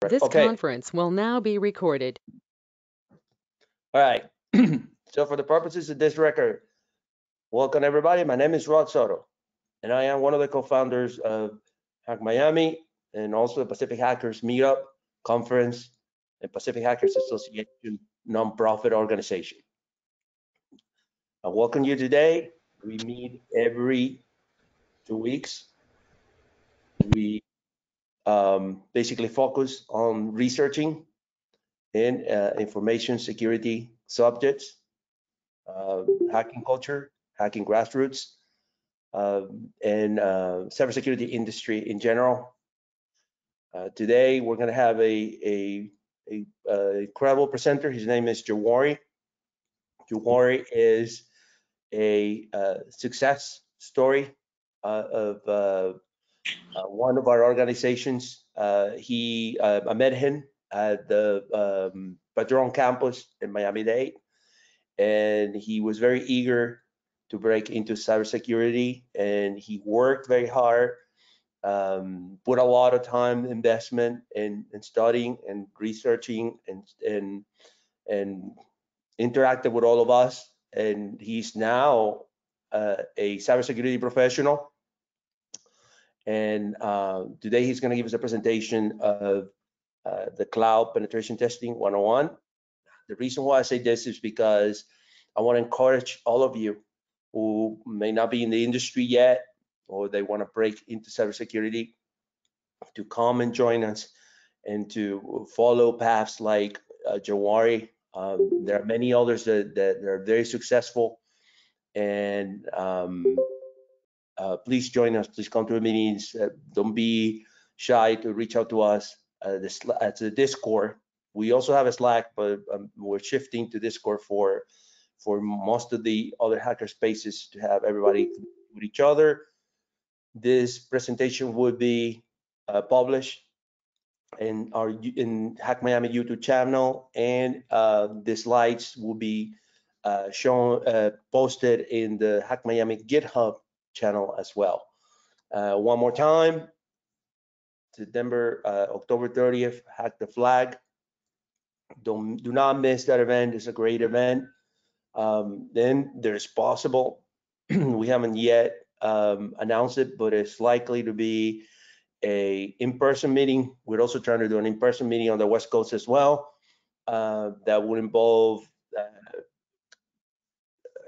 This Okay. conference will now be recorded. All right. So for the purposes of this record, welcome everybody. My name is Rod Soto, and I am one of the co-founders of Hack Miami and also the Pacific Hackers Meetup Conference and Pacific Hackers Association nonprofit organization. I welcome you today. We meet every 2 weeks. We basically focus on researching in information security subjects, hacking culture, hacking grassroots, and cybersecurity industry in general. Today, we're going to have a incredible presenter. His name is Jawary. Jawary is a success story of one of our organizations. I met him at the Padron campus in Miami Dade, and he was very eager to break into cybersecurity, and he worked very hard, put a lot of time investment in studying and researching and interacted with all of us, and he's now a cybersecurity professional. And today he's going to give us a presentation of the Cloud Penetration Testing 101. The reason why I say this is because I want to encourage all of you who may not be in the industry yet, or they want to break into cybersecurity, to come and join us and to follow paths like Jawary. There are many others that are very successful, and please join us. Please come to the meetings. Don't be shy to reach out to us at the Discord. We also have a Slack, but we're shifting to Discord for most of the other hacker spaces to have everybody with each other. This presentation would be published in our Hack Miami YouTube channel, and the slides will be posted in the Hack Miami GitHub channel as well. One more time, October 30th, Hack the Flag. Do not miss that event. It's a great event. Then there's possible, we haven't yet announced it, but it's likely to be a in-person meeting. We're also trying to do an in-person meeting on the West Coast as well. That would involve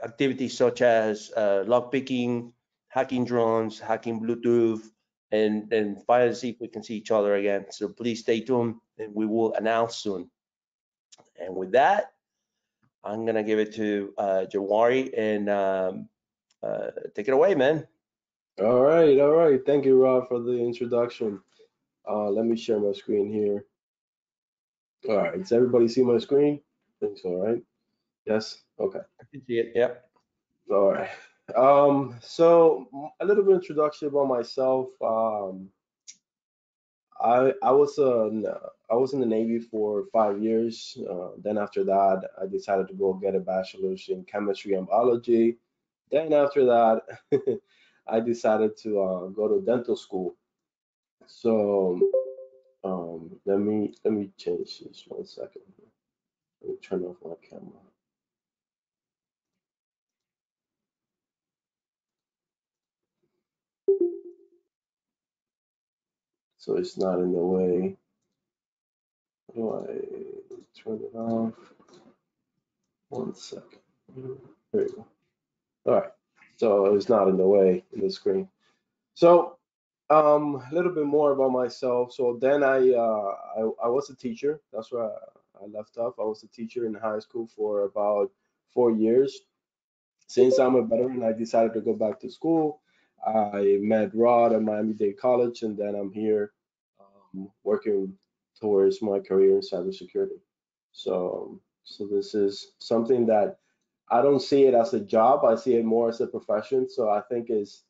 activities such as lockpicking, hacking drones, hacking Bluetooth, and finally see if we can see each other again. So please stay tuned, and we will announce soon. And with that, I'm gonna give it to Jawary, and take it away, man. All right. Thank you, Rob, for the introduction. Let me share my screen here. All right, does everybody see my screen? I think so, right? Yes, okay. I can see it, yep. All right. So a little bit introduction about myself. I was in the Navy for 5 years. Then after that, I decided to go get a bachelor's in chemistry and biology. Then after that, I decided to go to dental school. So let me change this 1 second. Let me turn off my camera. So it's not in the way. How do I turn it off? 1 second. There you go. All right. So it's not in the way in the screen. So a little bit more about myself. So then I was a teacher. That's where I left off. I was a teacher in high school for about 4 years. Since I'm a veteran, I decided to go back to school. I met Rod at Miami Dade College, and then I'm here working towards my career in cybersecurity. So this is something that I don't see it as a job. I see it more as a profession. So I think it's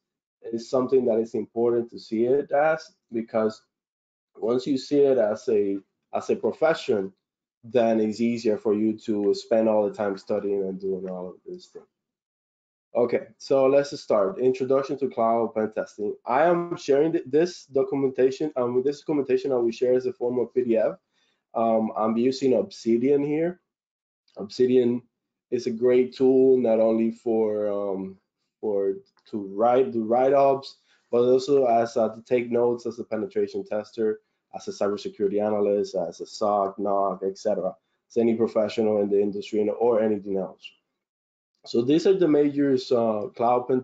something that is important to see it as, because once you see it as a profession, then it's easier for you to spend all the time studying and doing all of this thing. Okay, so let's start. Introduction to Cloud Pentesting. I am sharing this documentation. This documentation I will share as a form of PDF. I'm using Obsidian here. Obsidian is a great tool not only for to do write-ups, but also as to take notes as a penetration tester, as a cybersecurity analyst, as a SOC, NOC, etc. As any professional in the industry or anything else. So these are the major cloud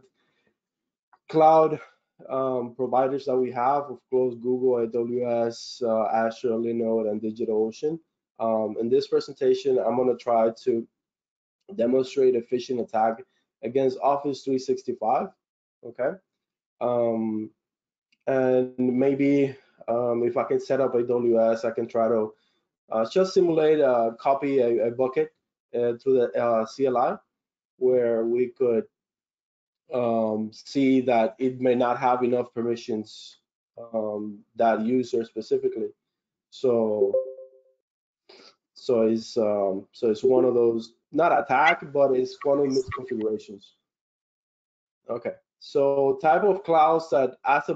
providers that we have, of course, Google, AWS, Azure, Linode, and DigitalOcean. In this presentation, I'm going to try to demonstrate a phishing attack against Office 365. Okay, and maybe if I can set up AWS, I can try to just simulate copy a bucket through the CLI, where we could see that it may not have enough permissions, that user specifically. So it's one of those, not attack, but it's one of those misconfigurations. Okay, so type of clouds that as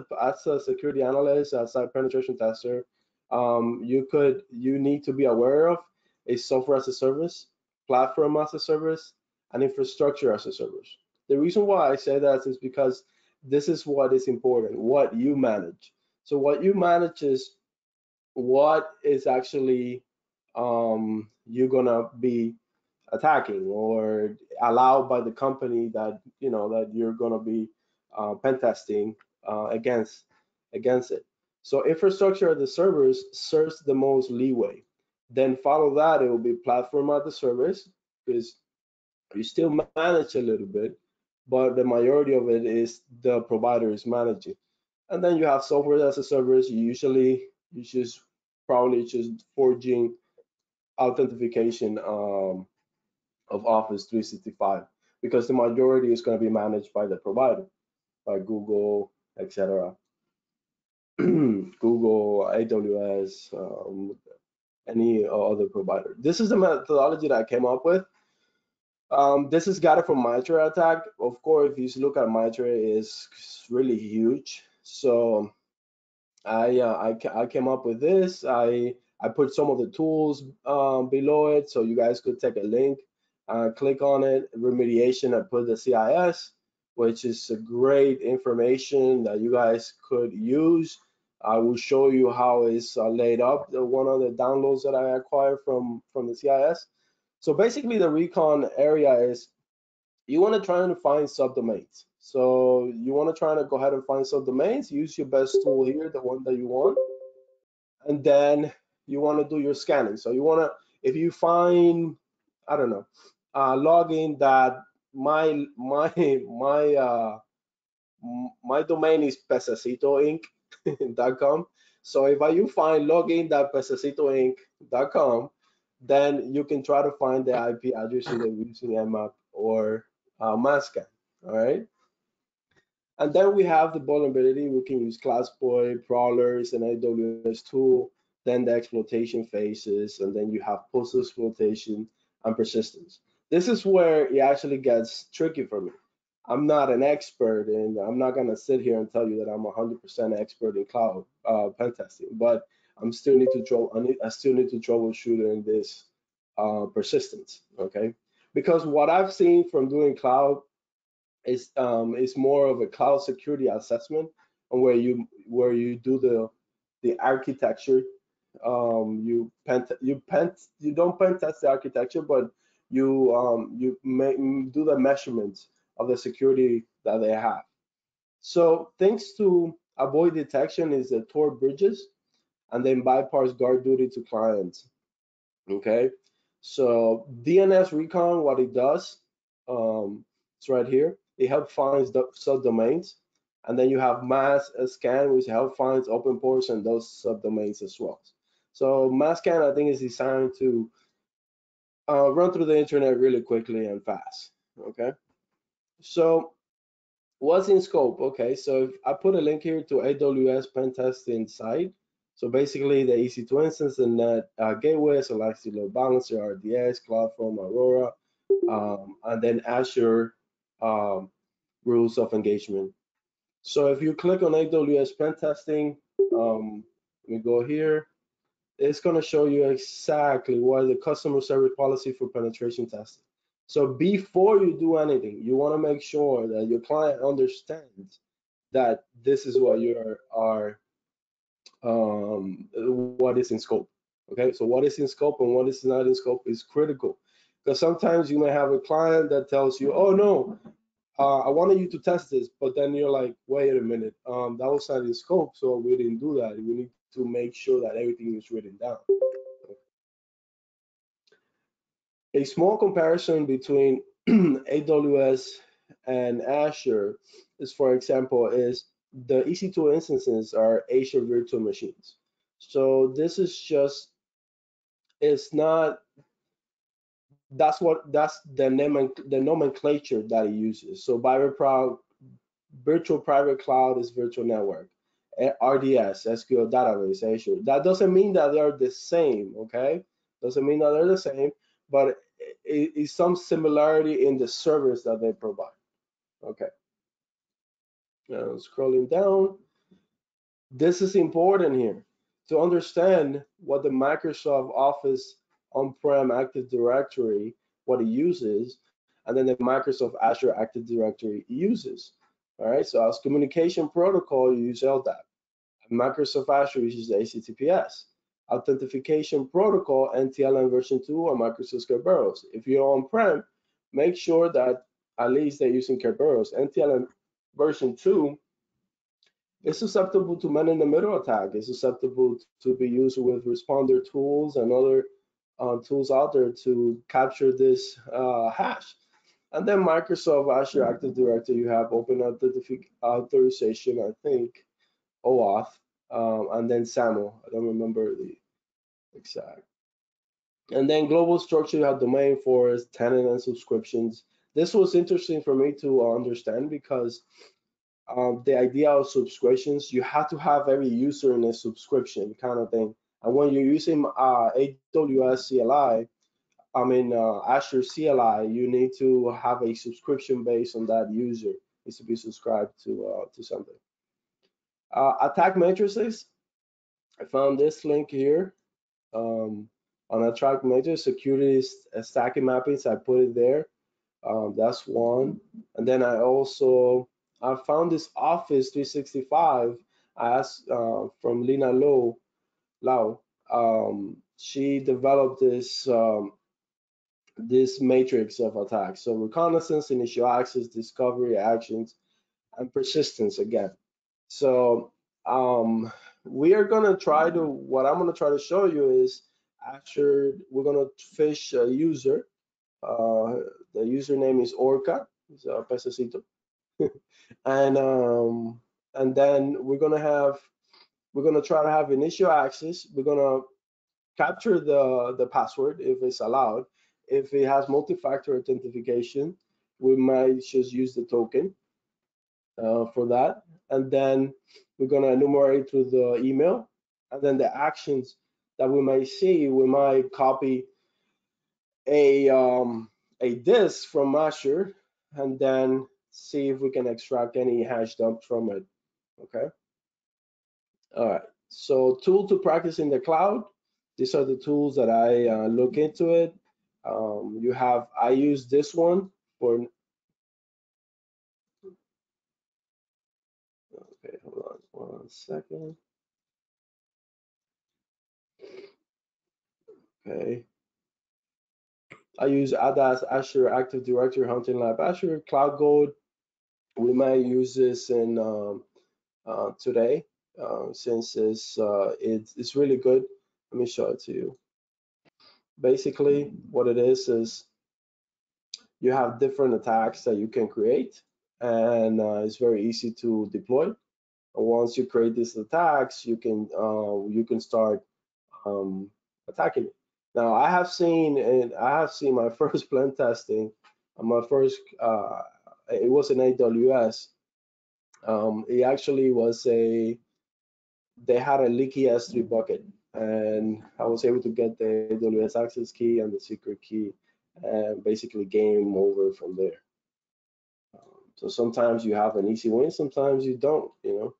a security analyst, as a penetration tester, you need to be aware of is software as a service, platform as a service, and infrastructure as a service. The reason why I say that is because this is what is important, what you manage. So what you manage is what is actually you're gonna be attacking or allowed by the company that that you're going to be pen testing against it. So infrastructure as a service serves the most leeway. Then follow that, it will be platform as a service, because you still manage a little bit, but the majority of it is the provider is managing. And then you have software as a service. You just probably just forging authentication of Office 365, because the majority is going to be managed by the provider, by Google, etc. Google, AWS, any other provider. This is the methodology that I came up with. This is got it from MITRE ATT&CK. Of course, if you look at MITRE, it's really huge. So I came up with this. I put some of the tools below it, so you guys could take a link, click on it. Remediation, I put the CIS, which is a great information that you guys could use. I will show you how it's laid up. One of the downloads that I acquired from the CIS. So basically, the recon area is you want to try and find subdomains. So you want to try to go ahead and find subdomains. Use your best tool here, the one that you want, and then you want to do your scanning. So you want to, if you find, I don't know, login that my domain is pececitoinc.com. So if you find login.pececitoinc.com, then you can try to find the IP address either using mmap or mascan. All right. And then we have the vulnerability. We can use ClassPoint, crawlers, and AWS tool, then the exploitation phases, and then you have post-exploitation and persistence. This is where it actually gets tricky for me. I'm not an expert, and I'm not gonna sit here and tell you that I'm 100% expert in cloud pen testing, but I still need to troubleshoot in this persistence, okay? Because what I've seen from doing cloud is more of a cloud security assessment, and where you do the architecture. You don't pen test the architecture, but you do the measurements of the security that they have. So things to avoid detection is the Tor bridges, and then bypass guard duty to clients. Okay, so DNS recon, what it does, it's right here. It helps find the subdomains, and then you have mass scan, which help finds open ports and those subdomains as well. So mass scan, I think, is designed to run through the internet really quickly and fast. Okay, so what's in scope? Okay, so if I put a link here to AWS pen testing site. So basically, the EC2 instance, the net gateway, Elastic Load Balancer, RDS, CloudFront, Aurora, and then Azure rules of engagement. So if you click on AWS Pentesting, we go here, it's going to show you exactly what the customer service policy for penetration testing. So before you do anything, you want to make sure that your client understands that this is what what is in scope. Okay, so what is in scope and what is not in scope is critical, because sometimes you may have a client that tells you, oh no, I wanted you to test this, but then you're like, wait a minute, that was not in scope, so we didn't do that. We need to make sure that everything is written down. A small comparison between AWS and Azure is, for example, is the EC2 instances are Azure virtual machines. So this is just, it's not, that's the nomenclature that it uses. So virtual private cloud is virtual network. RDS, SQL database, Azure. That doesn't mean that they are the same, okay? Doesn't mean that they're the same, but it is some similarity in the service that they provide. Okay. Now scrolling down, this is important here to understand what the Microsoft Office on-prem Active Directory, what it uses, and then the Microsoft Azure Active Directory uses. All right, so as communication protocol, you use LDAP. Microsoft Azure uses HTTPS. Authentication protocol, NTLM version 2 and Microsoft Kerberos. If you're on-prem, make sure that at least they're using Kerberos. NTLM version 2 is susceptible to man-in-the-middle attack. It's susceptible to be used with responder tools and other tools out there to capture this hash. And then Microsoft Azure Active Directory, you have open authorization, I think, OAuth, and then SAML. I don't remember the exact. And then global structure, you have domain forest, tenant, and subscriptions. This was interesting for me to understand because the idea of subscriptions, you have to have every user in a subscription kind of thing. And when you're using AWS CLI, Azure CLI, you need to have a subscription based on that user. Needs to be subscribed to something. Attack matrices. I found this link here on attack matrix security stacking mappings. I put it there. That's one. And then I found this Office 365. I asked from Lina Lau. She developed this matrix of attacks. So reconnaissance, initial access, discovery, actions, and persistence again. So we are gonna try to, what I'm gonna try to show you is Azure, we're gonna phish a user. The username is Orca, it's a pececito. And then we're gonna try to have initial access. We're gonna capture the password if it's allowed. If it has multi-factor authentication, we might just use the token for that. And then we're going to enumerate through the email. And then the actions that we might see, we might copy a disk from Azure and then see if we can extract any hash dump from it. Okay. All right. So tool to practice in the cloud. These are the tools that I look into it. I use this one for, okay, hold on 1 second. Okay. I use ADAS, Azure Active Directory Hunting Lab, Azure Cloud Gold. We might use this in today since it's really good. Let me show it to you. Basically, what it is you have different attacks that you can create, and it's very easy to deploy. And once you create these attacks, you can start attacking it. Now, I have seen my first pen testing, my first, it was in AWS. It actually was they had a leaky S3 bucket, and I was able to get the AWS access key and the secret key, and basically game over from there. So sometimes you have an easy win, sometimes you don't, All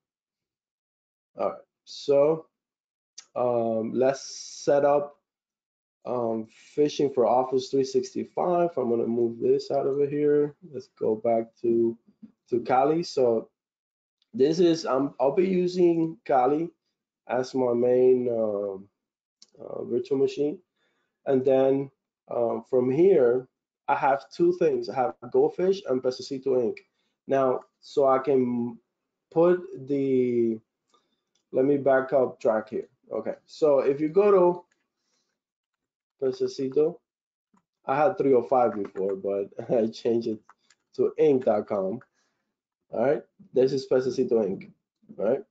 right, so let's set up phishing for Office 365. I'm gonna move this out of here. Let's go back to Kali. So this is I'll be using Kali as my main virtual machine, and then from here I have two things. I have Goldfish and Pececito Inc. Now, so I can put the, let me back up track here. Okay, so if you go to Pececito, I had 305 before, but I changed it to inc.com. All right, this is Pececito Inc. All right.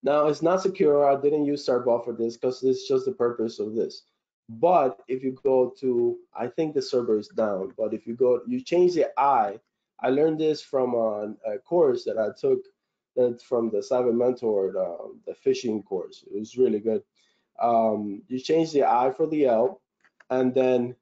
Now it's not secure. I didn't use start for this because this is just the purpose of this. But if you go to, I think the server is down, but if you go, you change the I learned this from a course that I took that from the Cyber Mentor, the phishing course. It was really good. You change the I for the L, and then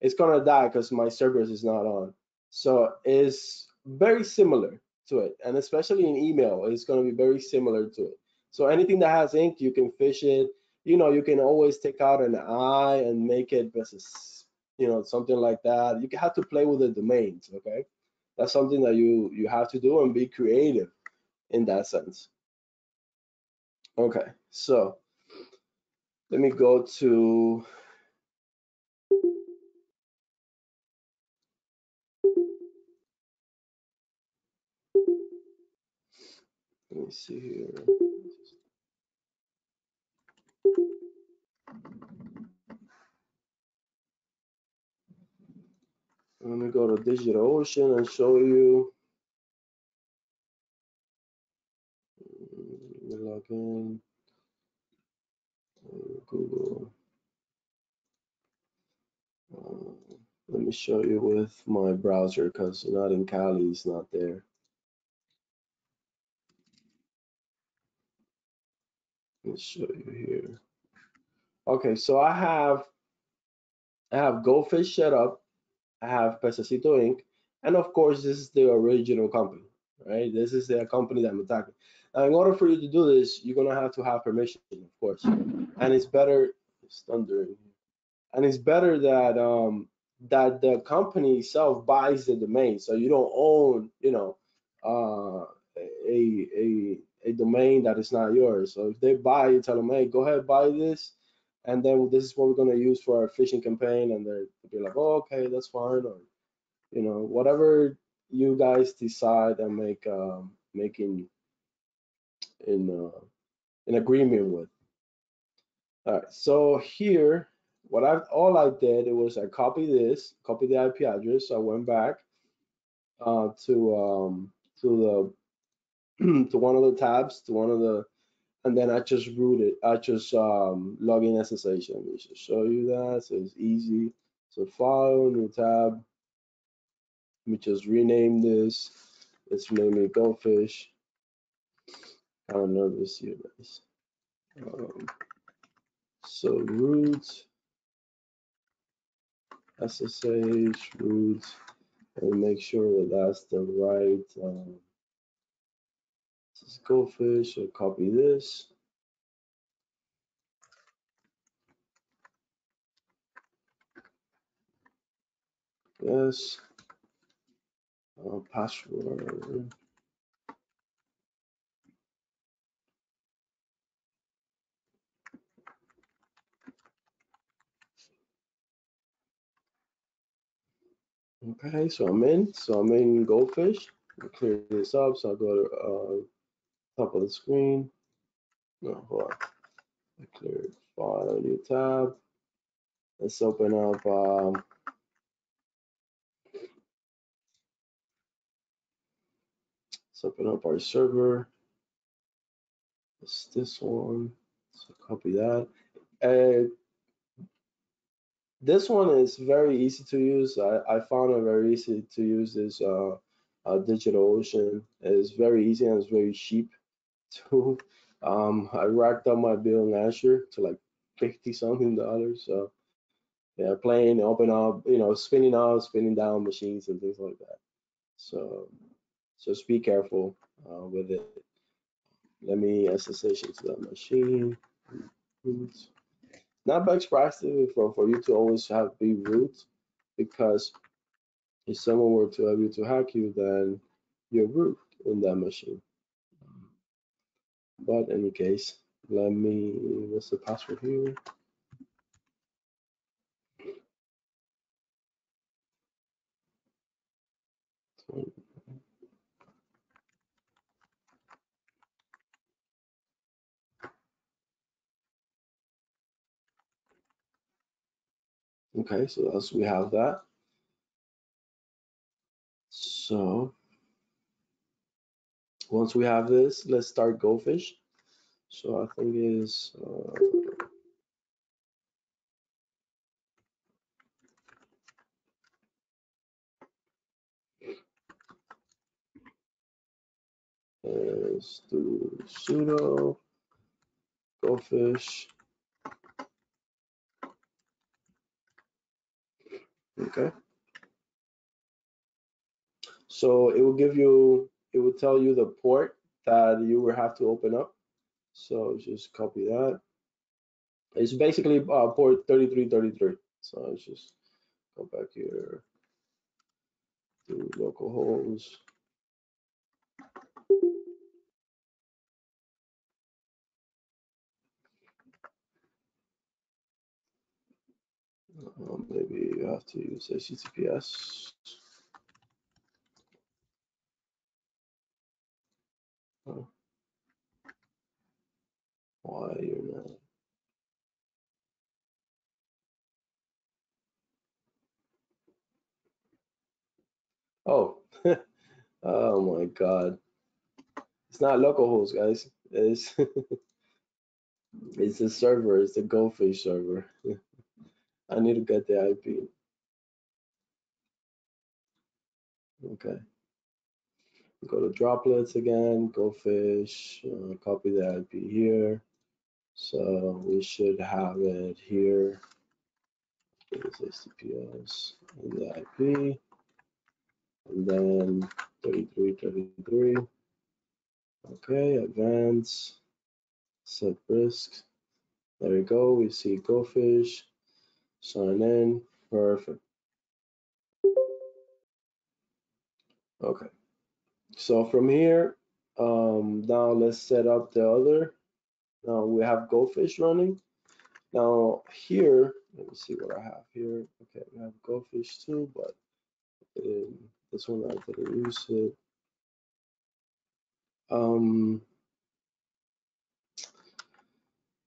it's gonna die because my servers is not on. So it's very similar to it, and especially in email, it's gonna be very similar to it. So anything that has ink, you can phish it. You can always take out an I and make it versus, something like that. You have to play with the domains, okay? That's something that you have to do and be creative in that sense. Okay, so let me go to, let me see here. Let me go to DigitalOcean and show you. Let me log in. Google. Let me show you with my browser because not in Cali, it's not there. Let me show you here. Okay, so I have Goldfish set up. I have Pececito Inc. And of course, this is the original company, right? This is the company that I'm attacking. Now, in order for you to do this, you're gonna have to have permission, of course. And it's better, it's thundering. And it's better that that the company itself buys the domain, so you don't own, a domain that is not yours. So if they buy, you tell them, hey, go ahead, buy this, and then this is what we're gonna use for our phishing campaign, and they'll be like, oh, okay, that's fine, or whatever you guys decide and making in agreement with. All right, so here, all I did was I copied the IP address. I went back to the to one of the tabs, and then I just rooted. I just log in SSH. Let me just show you that. So it's easy. So file, new tab. Let me just rename this. Let's rename it Goldfish. Kind of nervous here, guys. So root SSH root, and make sure that that's the right. This is Goldfish. So copy this. Yes. Password. Okay, so I'm in Goldfish. I'll clear this up. So I'll go to top of the screen. No, hold on. I cleared file, new tab. Let's open up our server. It's this one. So copy that. This one is very easy to use. I found it very easy to use this DigitalOcean. It's very easy and it's very cheap too. I racked up my bill in Azure to like $50-something. So yeah, playing, open up, spinning up, spinning down machines and things like that. So just be careful with it. Let me SSH into that machine. Root. Not best practice for you to always have be root, because if someone were to able to hack you, then you're root in that machine. But in any case, let me, what's the password here? Okay, so as we have that. So once we have this, let's start Goldfish. So I think is let's do sudo Goldfish. Okay. So it will give you, it will tell you the port that you will have to open up. So just copy that. It's basically port 3333. So let's just go back here to localhost. Maybe you have to use HTTPS. Oh. Why you're not? Oh, oh my God. It's not localhost, guys. It's it's a server. It's the Goldfish server. I need to get the IP. Okay. Go to droplets again. Goldfish. Copy the IP here. So we should have it here. It's HTTPS and the IP, and then 3333. Okay, advance. Set risk. There we go. We see Goldfish. Sign in. Perfect. Okay. So from here, now let's set up the other. Now we have Goldfish running. Now here, let me see what I have here. Okay, we have Goldfish too, but this one I didn't use it.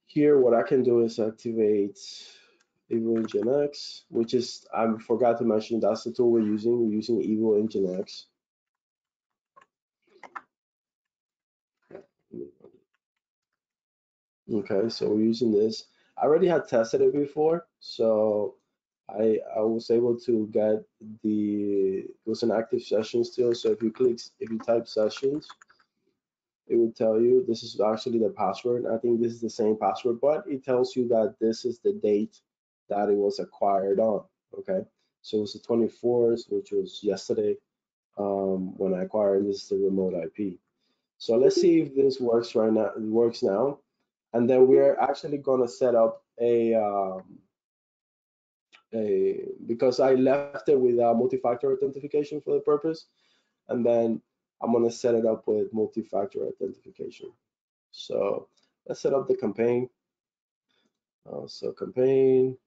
Here, what I can do is activate Evilgenics, which is, I forgot to mention, that's the tool we're using. We're using Evilgenics. Okay, so we're using this. I already had tested it before, so I was able to get it was an active session still. So if you type sessions, it will tell you this is actually the password. I think this is the same password, but it tells you that this is the date that it was acquired on. Okay, so it's the 24th, which was yesterday when I acquired. This is the remote IP. So let's see if this works right now. It works now, and then we're actually gonna set up because I left it with multi-factor authentication for the purpose, and then I'm gonna set it up with multi-factor authentication. So let's set up the campaign. So campaign,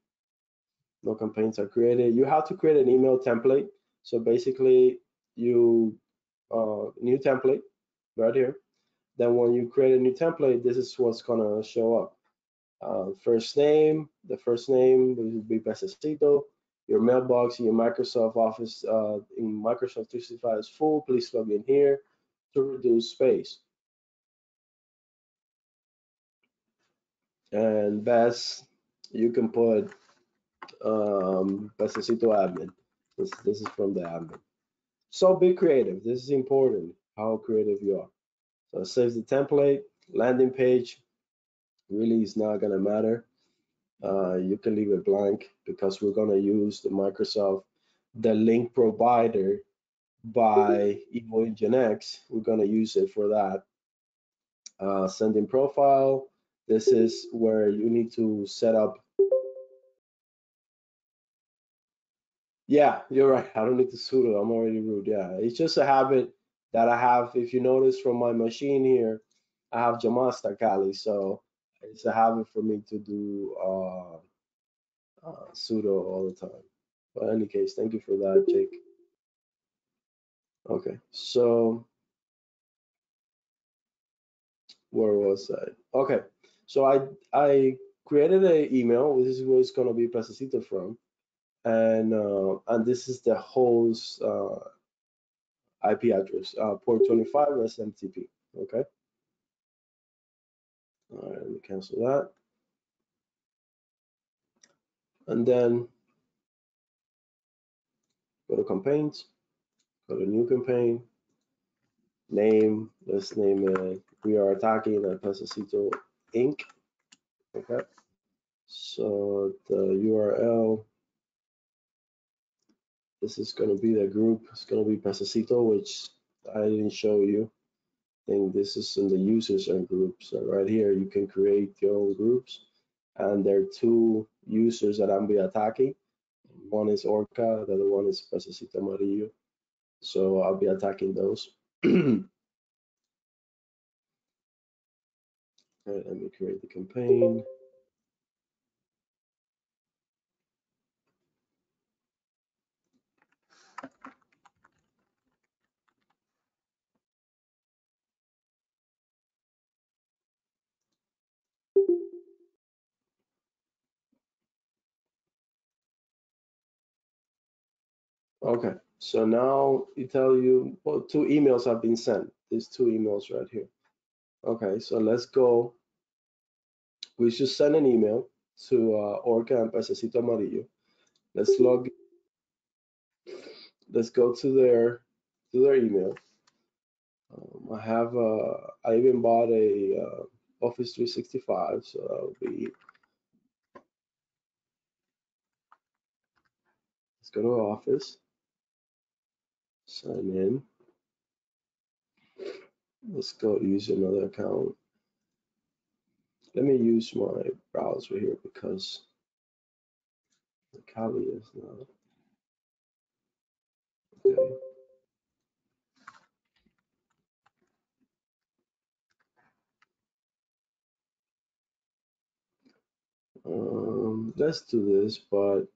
no campaigns are created. You have to create an email template. So basically, you new template right here. Then when you create a new template, this is what's gonna show up. First name, the first name will be Pececito. Your mailbox in your Microsoft Office in Microsoft 365 is full. Please log in here to reduce space. And best, you can put Pececito admin. This is from the admin. So be creative. This is important, how creative you are. So save the template, landing page. Really is not gonna matter. You can leave it blank because we're gonna use the Microsoft, the link provider by Evilgenics. We're going to use it for that. Sending profile. This is where you need to set up. Yeah, you're right. I don't need to sudo. I'm already root. Yeah, it's just a habit that I have. If you notice from my machine here, I have Jamasta Kali, so it's a habit for me to do sudo all the time. But in any case, thank you for that, Jake. Okay, so where was I? Okay, so I created an email. This is where it's gonna be Precesito from, and this is the host IP address, port 25 SMTP. Okay. All right, let me cancel that, and then go to campaigns, go to new campaign, name. Let's name it. We are attacking at Precesito Inc. Okay. So the URL, this is going to be the group. It's going to be Precesito, which I didn't show you. I think this is in the users and groups. So right here, you can create your own groups. And there are two users that I'm be attacking. One is Orca, the other one is Precesito Amarillo. So I'll be attacking those. All right, let me create the campaign. Okay, so now it tell you, well, two emails have been sent. There's two emails right here. Okay, so let's go. We should send an email to Orca and Pececito Amarillo. Let's log. Let's go to their email. I even bought a Office 365, so that'll be. Let's go to Office. Sign in. Let's go use another account. Let me use my browser here because the Kali is not. Okay. Let's do this, but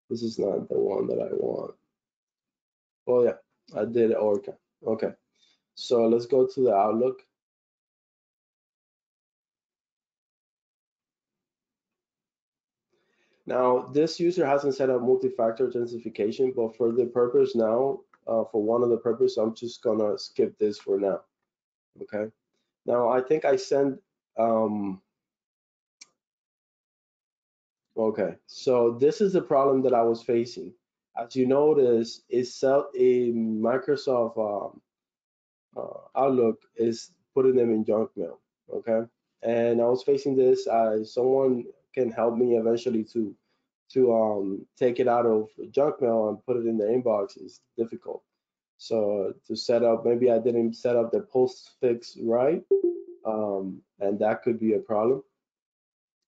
this is not the one that I want. Oh yeah, I did Orca. Okay, so let's go to the Outlook. Now, this user hasn't set up multi-factor authentication, but for the purpose now, for one of the purpose, I'm just gonna skip this for now. Okay. Now, I think I sent. Okay, so this is the problem that I was facing. As you notice, in Microsoft Outlook is putting them in junk mail. Okay, and I was facing this. Someone can help me eventually to take it out of junk mail and put it in the inbox is difficult. So to set up, maybe I didn't set up the postfix right, and that could be a problem.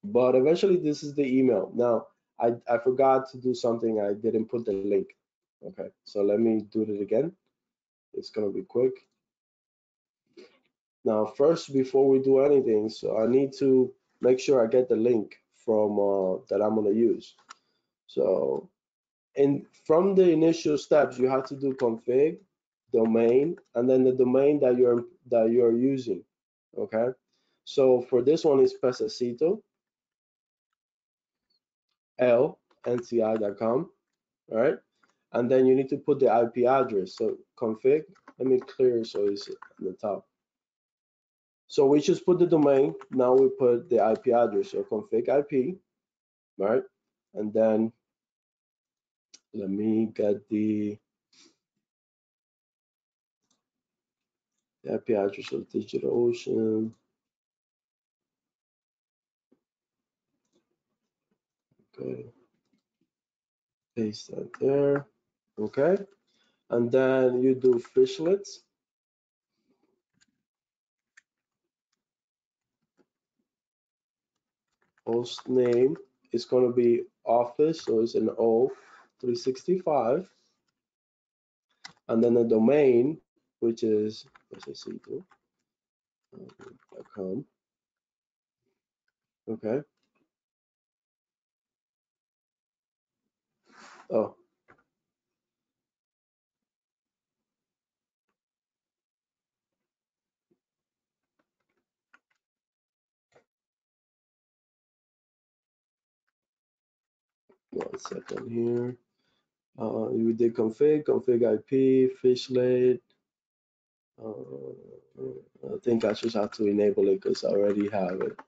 But eventually, this is the email. Now, I forgot to do something. I didn't put the link. Okay, so let me do it again. It's gonna be quick. Now, first, before we do anything, so I need to make sure I get the link from that I'm gonna use. So, from the initial steps, you have to do config, domain, and then the domain that you're using. Okay. So for this one is Pececito, lnci.com. All right. And then you need to put the IP address. So config, let me clear so it's on the top. So we just put the domain. Now we put the IP address. So config IP, right? And then let me get the IP address of DigitalOcean. Okay. Paste that there. Okay. and then you do fishlets. Host name is going to be office, so it's an O365, and then the domain, which is .com. Okay. Oh. One second here. We did config IP, fishlet. I think I just have to enable it because I already have it.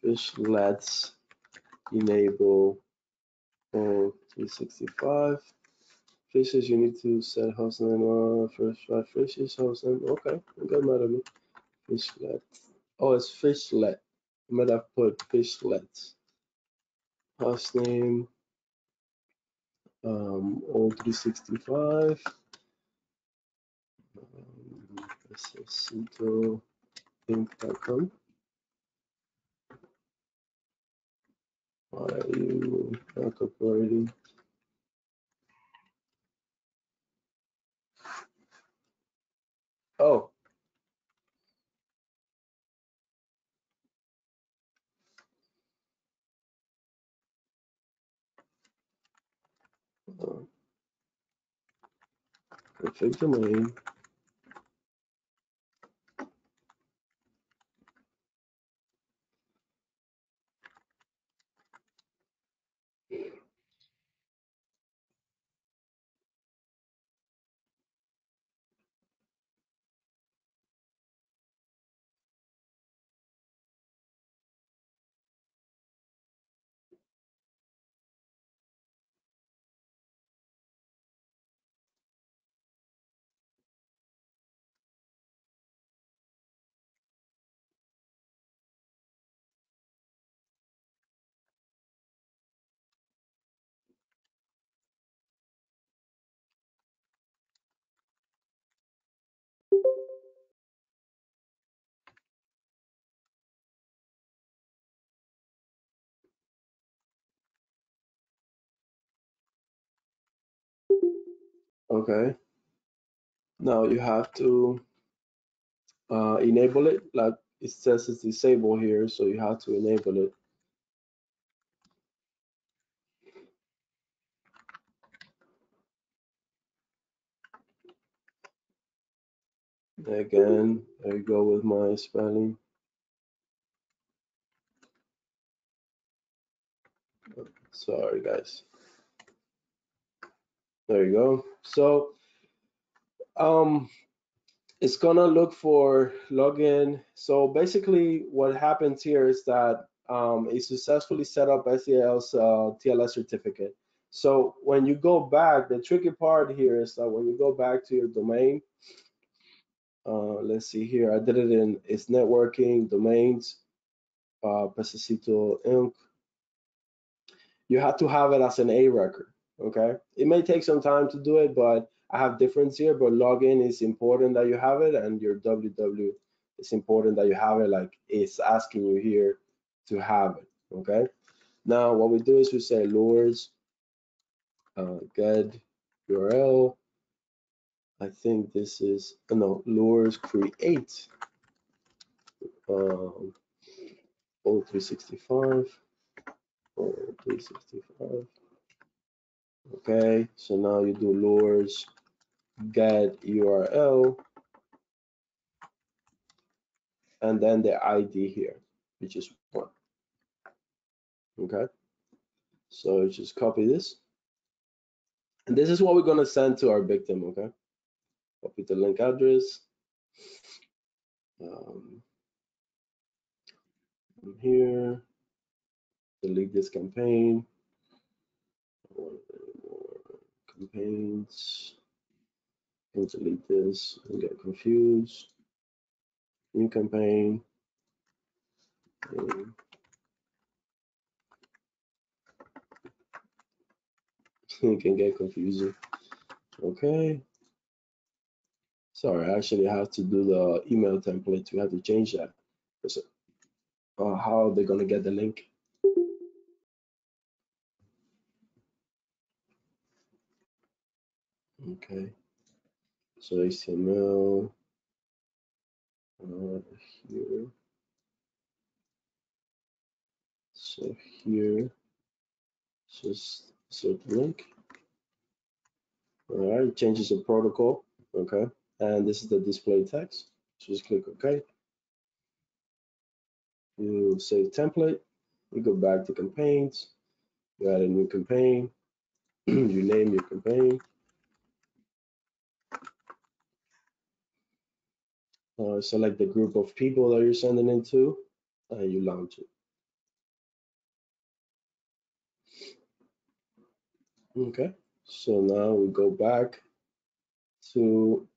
Fishlets enable 365. Fishes, you need to set hostname first. Fishes hostname. Okay, good, madam. Fishlet. Oh, it's fishlet. I might have put fishlets. Hostname. 365. Inc.com. Why are you not cooperating? Oh. Config domain. Okay. Now you have to enable it. Like it says it's disabled here, so you have to enable it. Again, there you go with my spelling. Sorry, guys. There you go. So it's gonna look for login. So basically what happens here is that it successfully set up SEL's TLS certificate. So when you go back, the tricky part here is that when you go back to your domain, let's see here, I did it in its networking, domains, Pececito Inc. You have to have it as an A record, okay? It may take some time to do it, but I have difference here, but login is important that you have it, and your WW is important that you have it, like it's asking you here to have it, okay? Now, what we do is we say lures, get URL. I think this is, no, lures create 0365, 0365. Okay, so now you do lures get URL and then the ID here, which is 1. Okay, so just copy this, and this is what we're going to send to our victim. Okay, copy the link address here, delete this campaign. I want more campaigns, and delete this and get confused. New campaign. It can get confusing. Okay. Sorry, I actually have to do the email template. We have to change that. So, how are they going to get the link? Okay. So HTML here. So here, just insert the link. All right, changes the protocol. Okay. And this is the display text. Just click OK. You save template. You go back to campaigns. You add a new campaign. You name your campaign. Select the group of people that you're sending it to, and you launch it. Okay, so now we go back to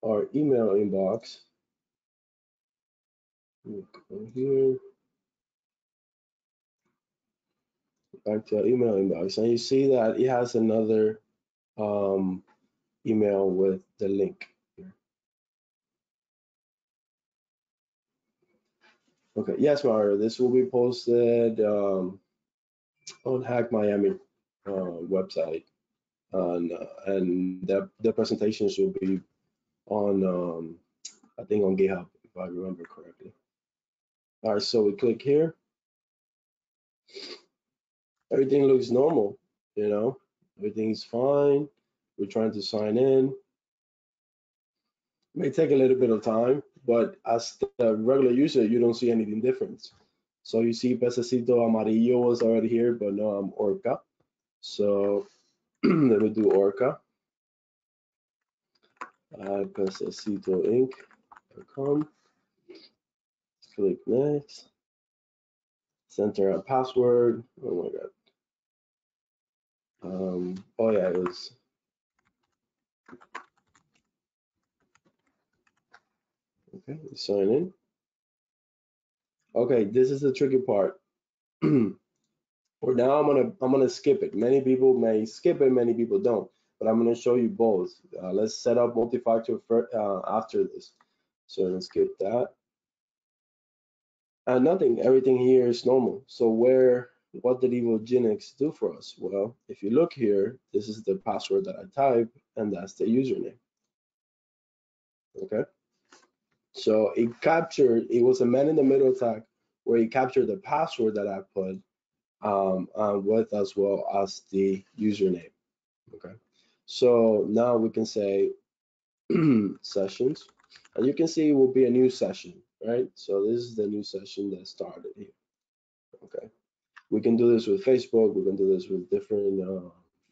our email inbox. We go here, back to our email inbox, and you see that it has another email with the link here. Okay, yes, Mario, this will be posted on Hack Miami website, and the presentations will be on I think on GitHub, if I remember correctly. All right, so we click here. Everything looks normal, you know, everything's fine. We're trying to sign in. It may take a little bit of time, but as the regular user, you don't see anything different. So you see Pececito Amarillo was already here, but now I'm Orca. So let me do Orca. Pececitoinc.com. Click next. Enter a password. Oh my God. Oh yeah, it was. Okay, sign in. Okay, this is the tricky part. For now, I'm gonna skip it. Many people may skip it, many people don't. But I'm gonna show you both. Let's set up multi-factor after this. So let's skip that. And nothing. Everything here is normal. So what did Evilgenics do for us? Well, if you look here, this is the password that I type, and that's the username. Okay. So it was a man-in-the-middle attack where it captured the password that I put with as well as the username. Okay. So now we can say sessions, and you can see it will be a new session, right? So this is the new session that started here. Okay. We can do this with Facebook. We can do this with different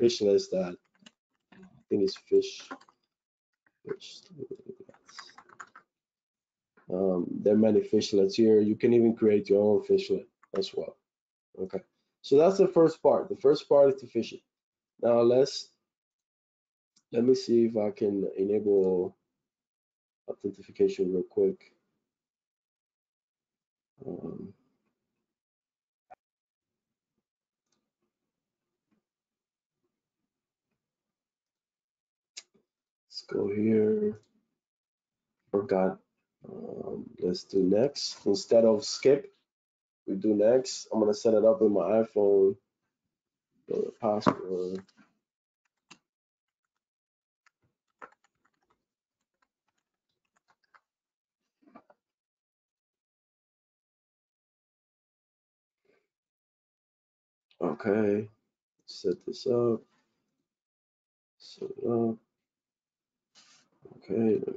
phish lists that I think is phish. There are many phishlets here. You can even create your own phishlet as well. Okay, so that's the first part. The first part is to phish it. Now let me see if I can enable authentication real quick. Let's go here. Forgot. Let's do next. Instead of skip, we do next. I'm gonna set it up with my iPhone. The password. Okay, set this up. Set it up. Okay, let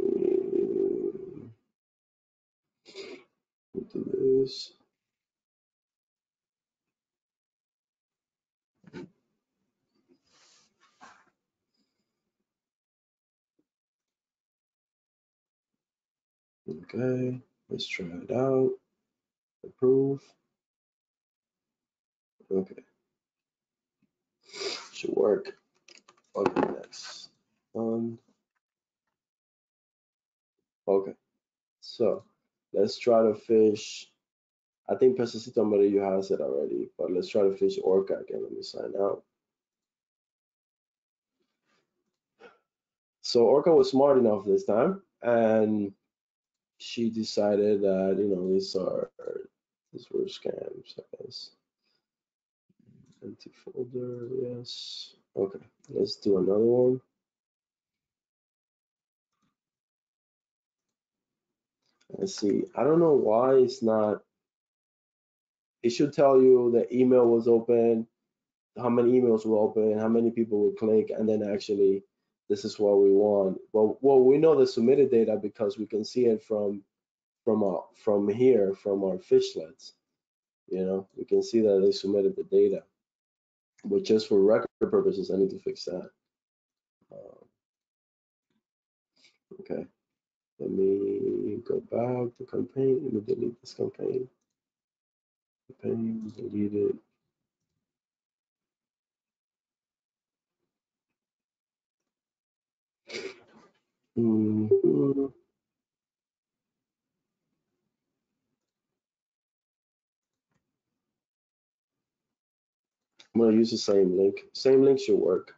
me do this. Okay, let's try it out. Approve. Okay, should work. Okay, next. Okay, so let's try to phish. I think Pececito Amarillo has it already, but let's try to phish Orca again. Let me sign out. So Orca was smart enough this time, and she decided that, you know, these were scams, I guess. Empty folder, yes. Okay, let's do another one. Let's see. I don't know why it's not. It should tell you the email was open, how many emails were open, how many people would click, and then actually this is what we want. Well, we know the submitted data because we can see it from here from our fishlets. You know, we can see that they submitted the data, but just for record purposes, I need to fix that. Okay, let me go back to campaign. Let me delete this campaign. Campaign, delete it. Mhm. I'm gonna use the same link. Same link should work.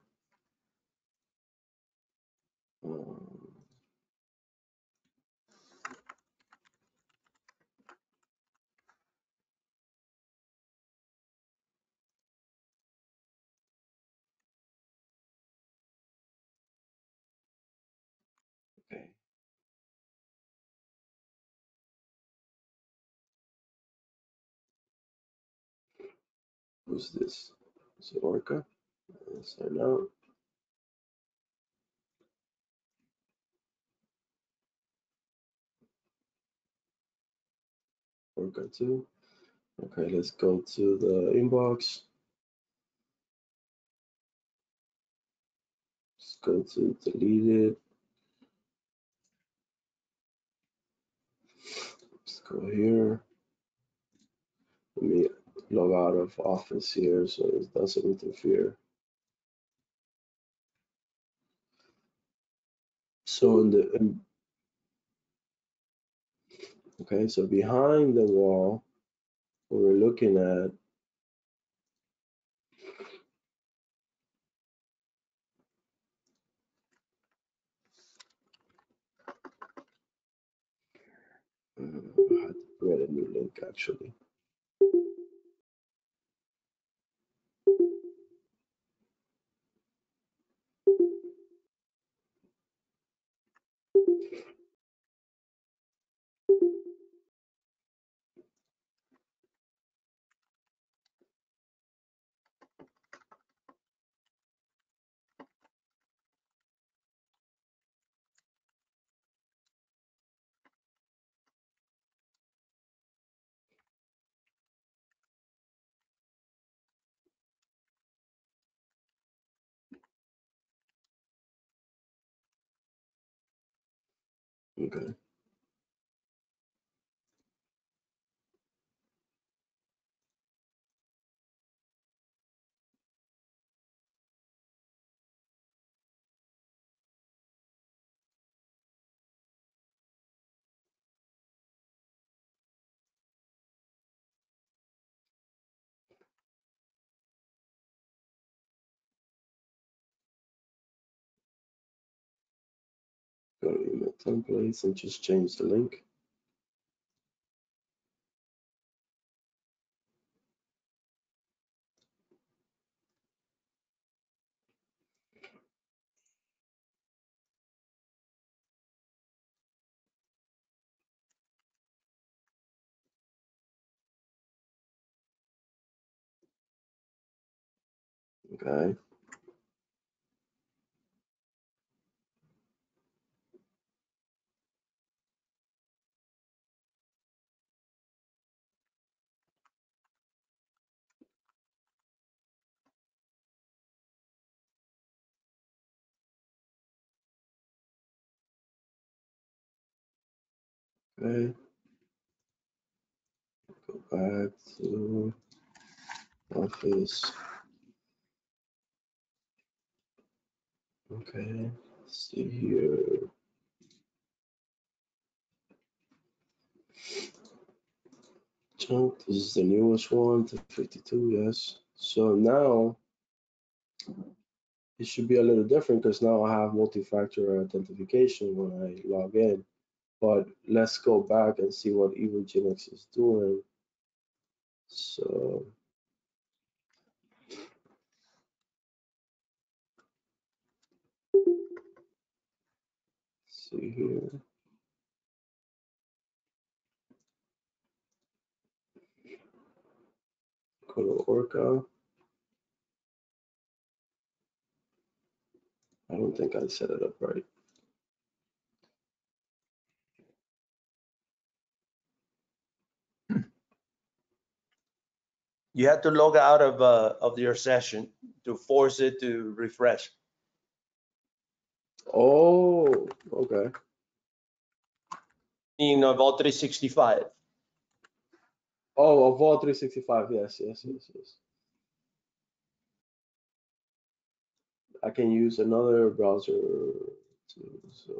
Okay. Who's this? Is it Orca? Sign out. Orca 2. Okay, let's go to the inbox. Let's go to deleted. Let's go here. Let me log out of Office here so it doesn't interfere. So okay, so behind the wall, what we're looking at I had to create a new link actually. Okay. Go to email templates and just change the link. Okay. Okay. Go back to Office. Okay. Let's see here. Chunk. This is the newest one to 52. Yes. So now it should be a little different because now I have multi-factor authentication when I log in. But let's go back and see what Evilgenics is doing. So see here. Go to Orca. I don't think I set it up right. You have to log out of your session to force it to refresh. Oh, okay. In Vault 365. Oh, of all 365, yes. I can use another browser too, so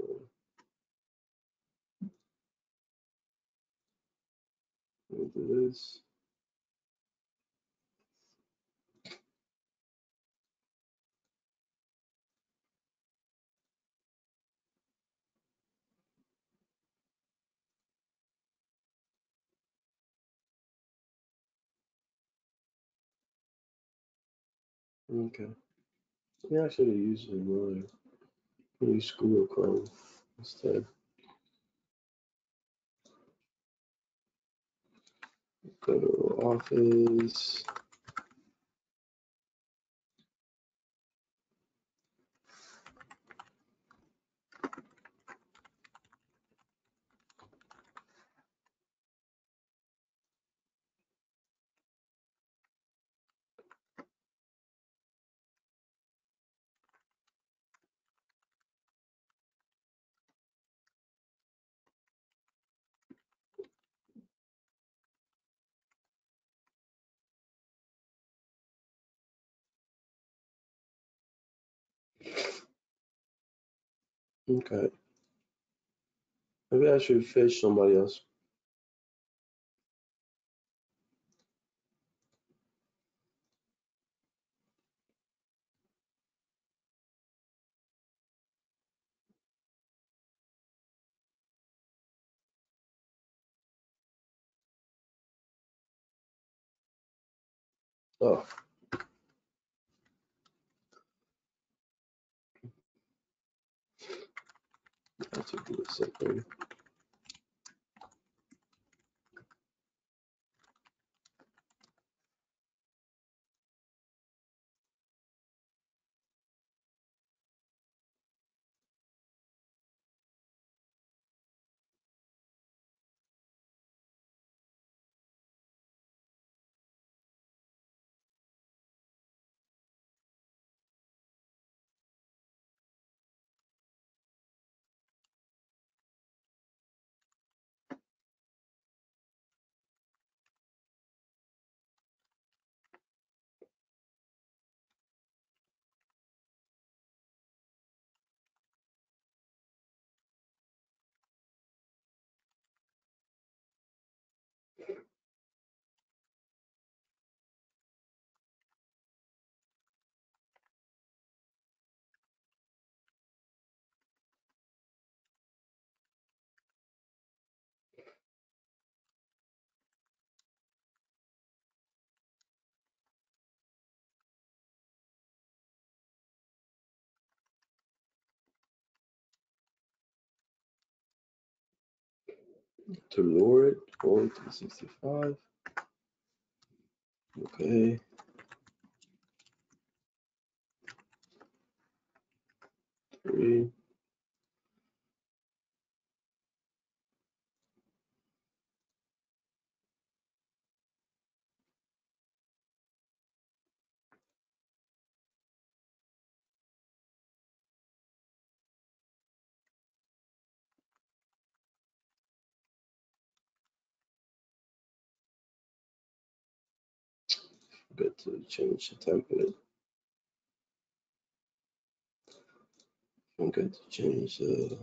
let me do this. Okay. We actually use another. Use Google Chrome instead. Go to Office. Okay. Maybe I should phish somebody else. Oh, I have to do something. To lower it, go to 65. Okay. Three. Forget to change the template. Forget to change the.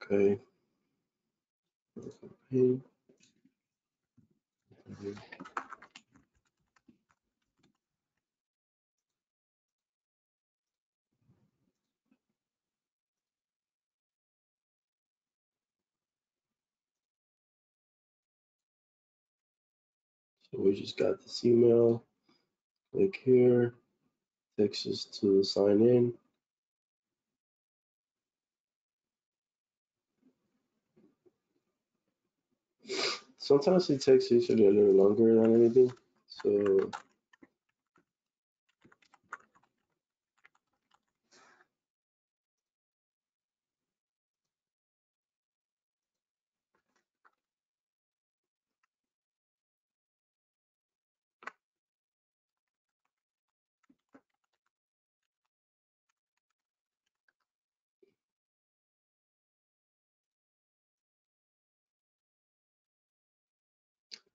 Okay. So we just got this email. Click here. Takes us to sign in. Sometimes it takes usually a little longer than anything. So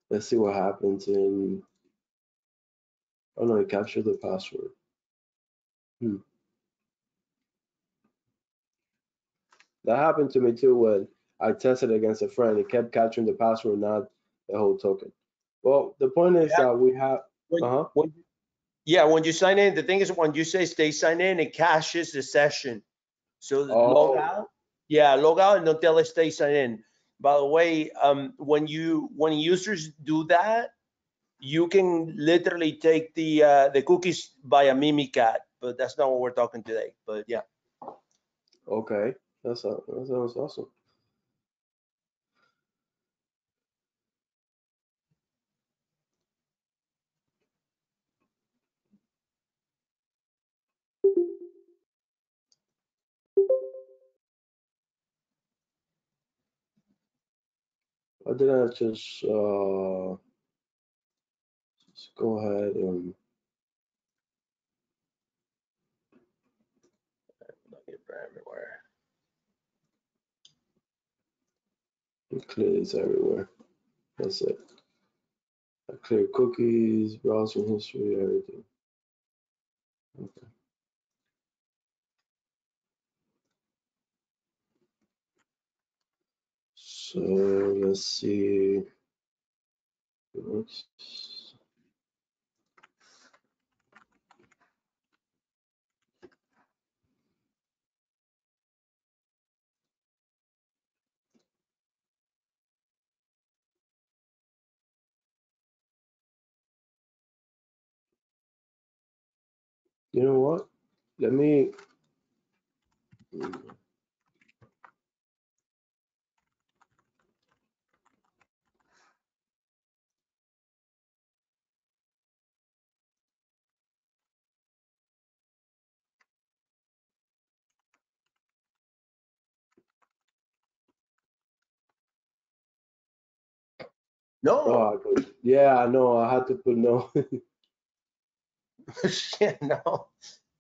let's see what happens in, oh no, it captured the password. That happened to me too when I tested against a friend. It kept capturing the password, not the whole token. Well, the point is that we have, When you sign in, the thing is when you say stay signed in, it caches the session. So log out. Yeah, log out and don't tell it stay signed in. By the way, when users do that, you can literally take the cookies via Mimicat, but that's not what we're talking today. But yeah. Okay, that sounds awesome. Why didn't I just go ahead and Everywhere. clear this everywhere? That's it. I clear cookies, browsing history, everything. Okay. So let's see. It works. You know what? Let me. No. Oh, yeah, I know. I had to put no. Yeah, no.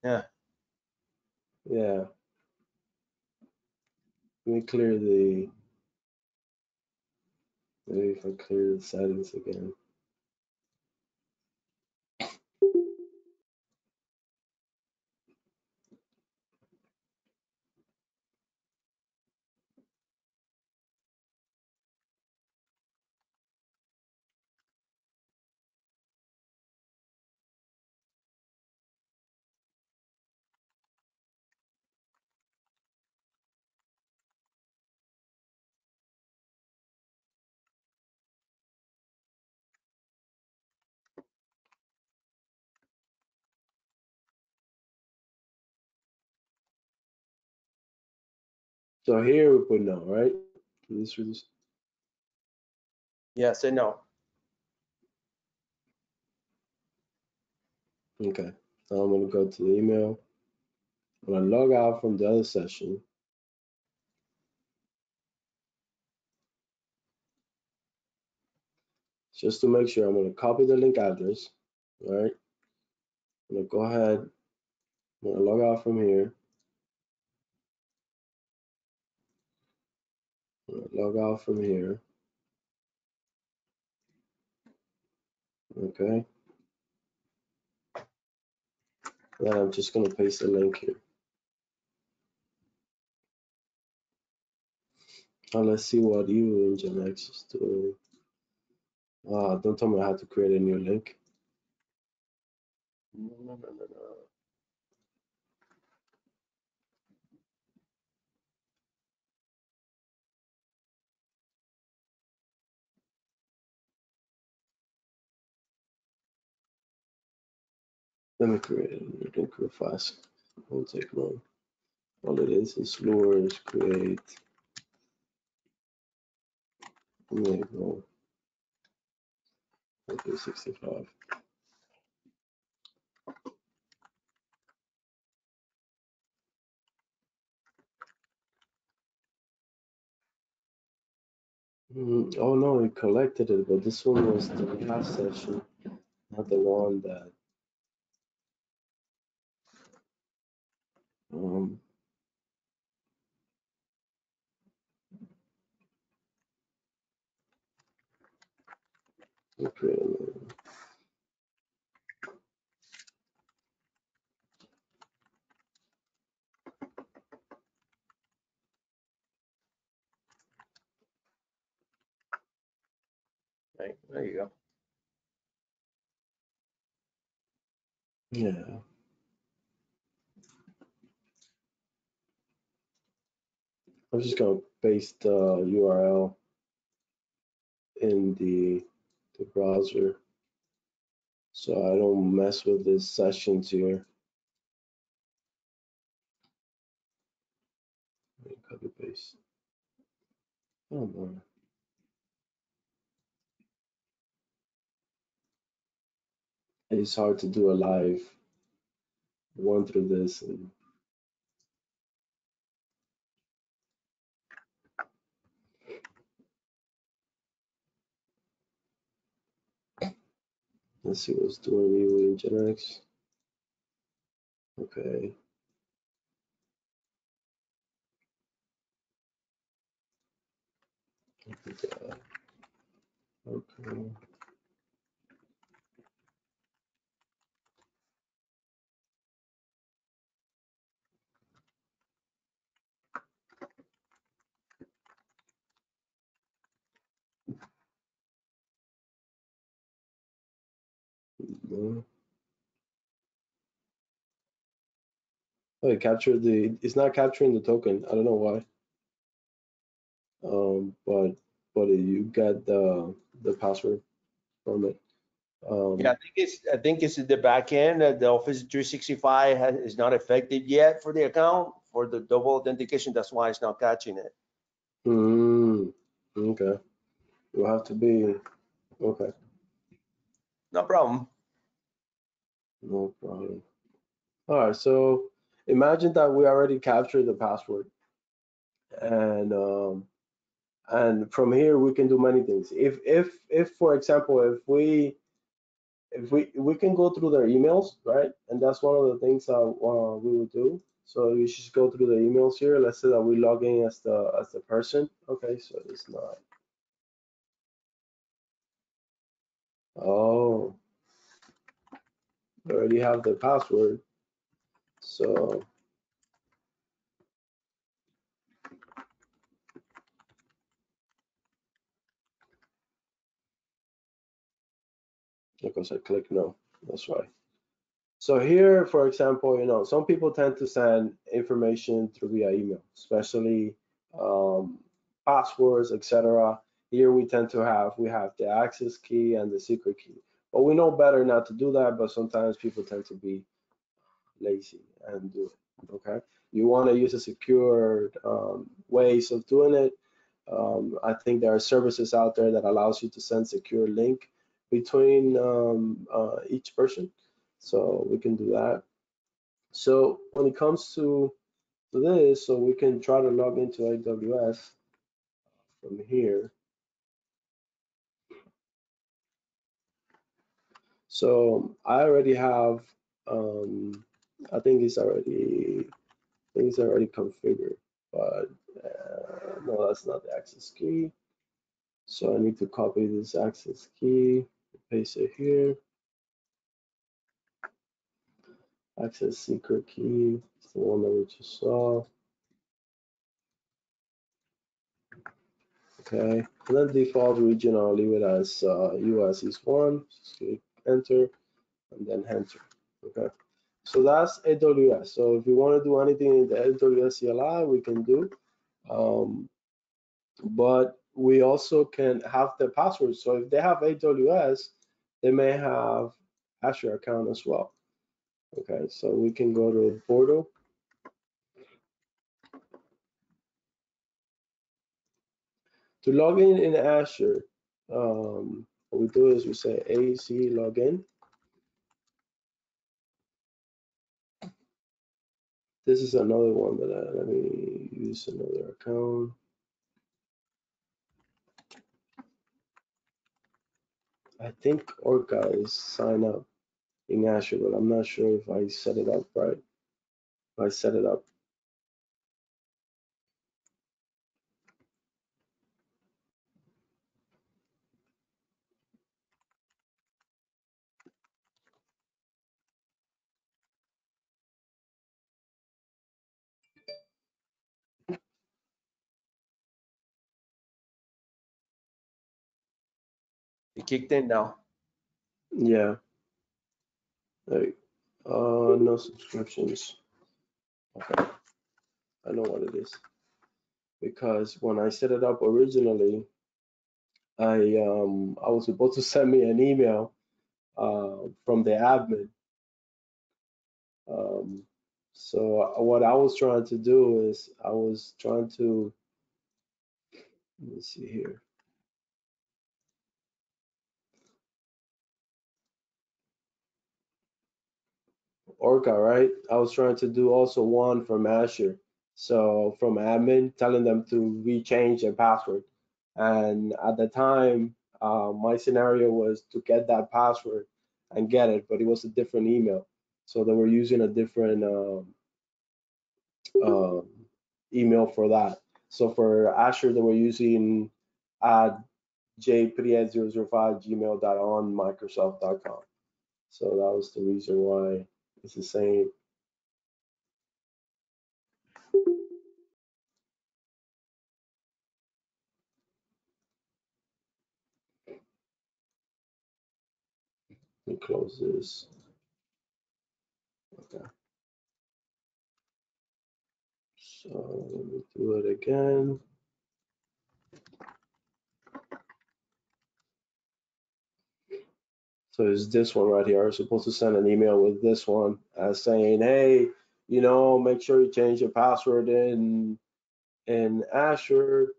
Yeah. Yeah. Let me clear the. Maybe if I clear the settings again. So here we put no, right? This. Yeah, say no. Okay. Now I'm gonna go to the email. I'm gonna log out from the other session. Just to make sure, I'm gonna copy the link address. All right. I'm gonna go ahead. I'm gonna log out from here. I'm gonna log out from here. Okay. Then I'm just gonna paste the link here. let's see what Evilgenics is doing. Don't tell me I have to create a new link. No. Let me create a new link real fast. It won't take long. All it is lures create enable 65. Oh no, it collected it, but this one was the last session, not the one that we created. Right, there you go. Yeah. I'm just gonna paste the URL in the browser so I don't mess with these sessions here. Copy paste. Oh man. It's hard to do a live one through this and let's see what's doing in Genex. Okay. Okay. No. Oh, it captured it's not capturing the token. I don't know why. But you got the password from it. Yeah, I think it's the back end that the Office 365 is not effective yet for the account for the double authentication. That's why it's not catching it. Okay. You'll have to be okay. No problem. No problem. All right. So imagine that we already captured the password, and from here we can do many things. If for example, if we can go through their emails, right? And that's one of the things that we would do. So you should go through the emails here. Let's say that we log in as the person. Okay, so it's not. Oh, they already have the password. So because I click no, that's why. So here, for example, some people tend to send information through via email, especially passwords, etc. Here we tend to have the access key and the secret key. But we know better not to do that, but sometimes people tend to be lazy and do it. Okay, you want to use a secure ways of doing it. I think there are services out there that allows you to send secure link between each person, so we can do that. So when it comes to this, so we can try to log into AWS from here. So I already have, I think it's already configured, but no, that's not the access key. So I need to copy this access key, paste it here. Access secret key, it's the one that we just saw. Okay, and then default region, I'll leave it as US East 1. Just click enter and then enter. Okay, so that's AWS. So if we want to do anything in the AWS CLI, we can do. But we also can have the password. So if they have AWS, they may have Azure account as well. Okay, so we can go to the portal. To log in Azure, what we do is we say AC login. This is another one that let me use another account. I think Orca is sign up in Azure, but I'm not sure if I set it up right. If I set it up. You kicked in now. Yeah. Like, no subscriptions. Okay. I know what it is. Because when I set it up originally, I was supposed to send me an email from the admin. So what I was trying to do is I was trying to, let me see here. Orca, right? I was trying to do also one from Azure. So from admin, telling them to rechange their password. And at the time, my scenario was to get that password and get it, but it was a different email. So they were using a different email for that. So for Azure, they were using jprieto005gmail.onmicrosoft.com. So that was the reason why it's the same. Let me close this. Okay. So let me do it again. So it's this one right here. I'm supposed to send an email with this one saying, hey, make sure you change your password in Azure.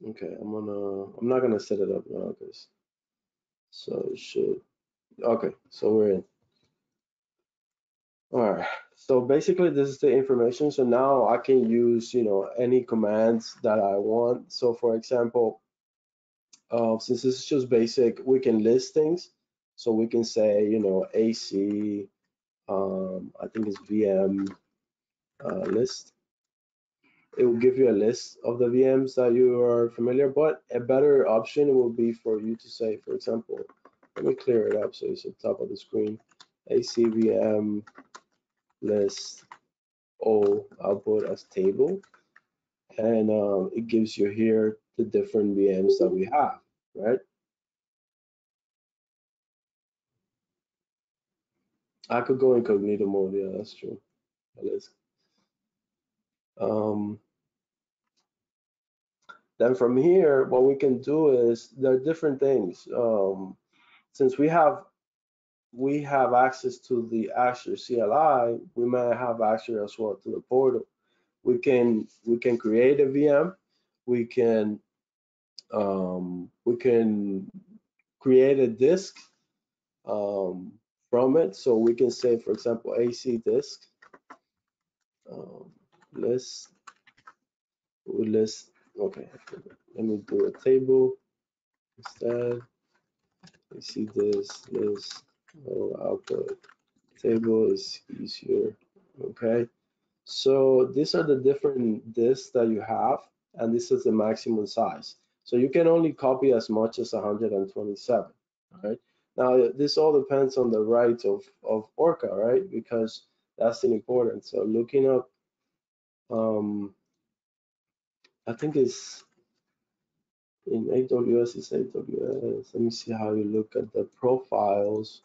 Okay, I'm not gonna set it up now, guys. So it should, okay, so we're in. All right, so basically this is the information. So now I can use, any commands that I want. So for example, since this is just basic, we can list things. So we can say, AC, I think it's VM list. It will give you a list of the VMs that you are familiar, but a better option will be for you to say, for example, let me clear it up so it's at the top of the screen, AC VM list O output as table, and it gives you here the different VMs that we have, right? I could go incognito mode, yeah, that's true. Then from here, what we can do is there are different things. Since we have access to the Azure CLI, we may have access as well to the portal. We can create a VM. We can create a disk from it. So we can say, for example, AC disk list. Okay, let me do a table instead. AC disk list output table is easier. Okay, so these are the different disks that you have, and this is the maximum size. So you can only copy as much as 127. Right Now, this all depends on the rights of Orca, right? Because that's the important. So looking up, I think it's in AWS, it's AWS. Let me see how you look at the profiles.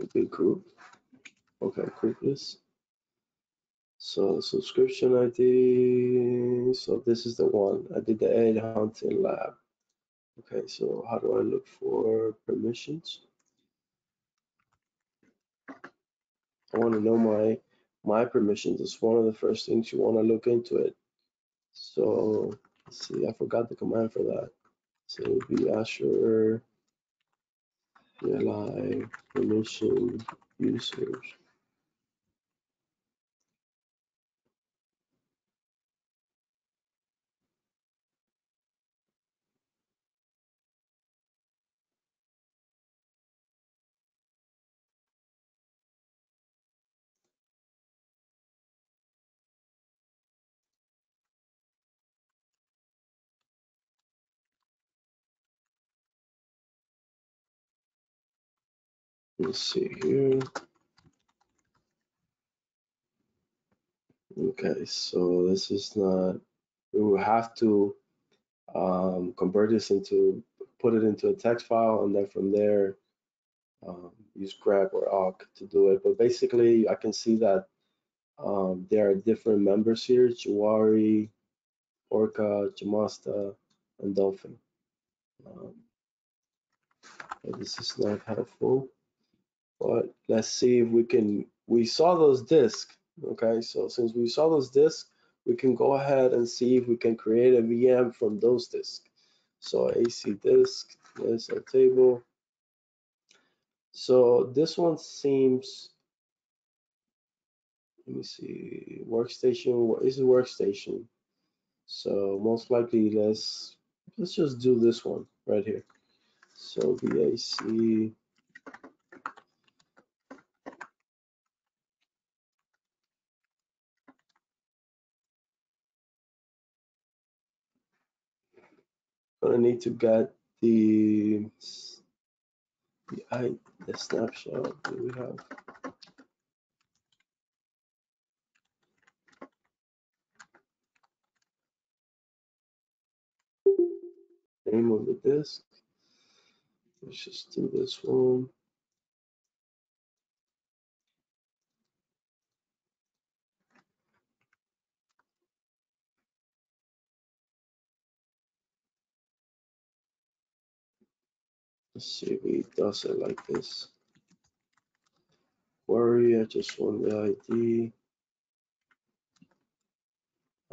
A big group. Okay, group list. So subscription ID. So this is the one. I did the egg hunting lab. Okay, so how do I look for permissions? I want to know my permissions. It's one of the first things you want to look into it. So let's see, I forgot the command for that. So it would be Azure CLI permission users. Let's see here. Okay, so this is not, we will have to convert this into, put it into a text file, and then from there, use grep or awk to do it. But basically, I can see that there are different members here: Jawary, Orca, Jamasta, and Dolphin. But this is not helpful. But let's see if we can. We saw those disks. Okay, so since we saw those disks, we can go ahead and see if we can create a VM from those disks. So AC disk, there's a table. So this one seems, let me see, workstation. What is a workstation? So most likely, let's just do this one right here. So VAC. Gonna need to get the the snapshot that we have. Name of the disk. Let's just do this one. Let's see if it does it like this. Query, I just want the ID.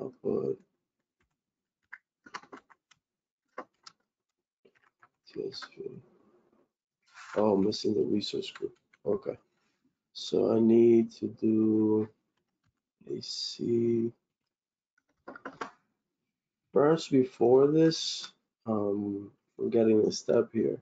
I'll put TSV. Oh, missing the resource group. Okay. So I need to do AC. First, before this, we're getting a step here.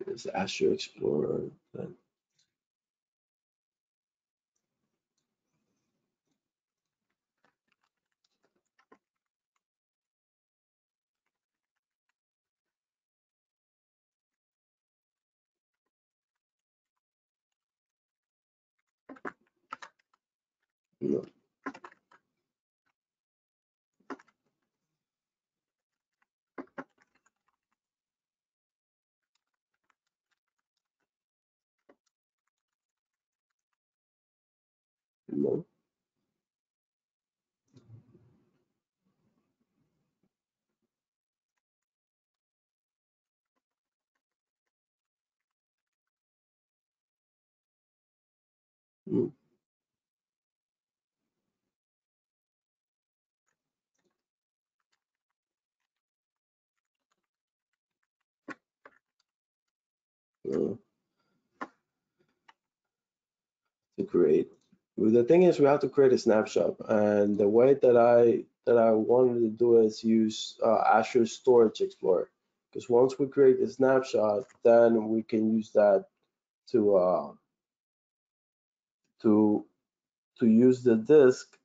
There's Azure Explorer. Then no, no. Mm. Uh, to create. Well, the thing is, we have to create a snapshot, and the way that I wanted to do it is use Azure Storage Explorer, because once we create the snapshot, then we can use that to to use the disk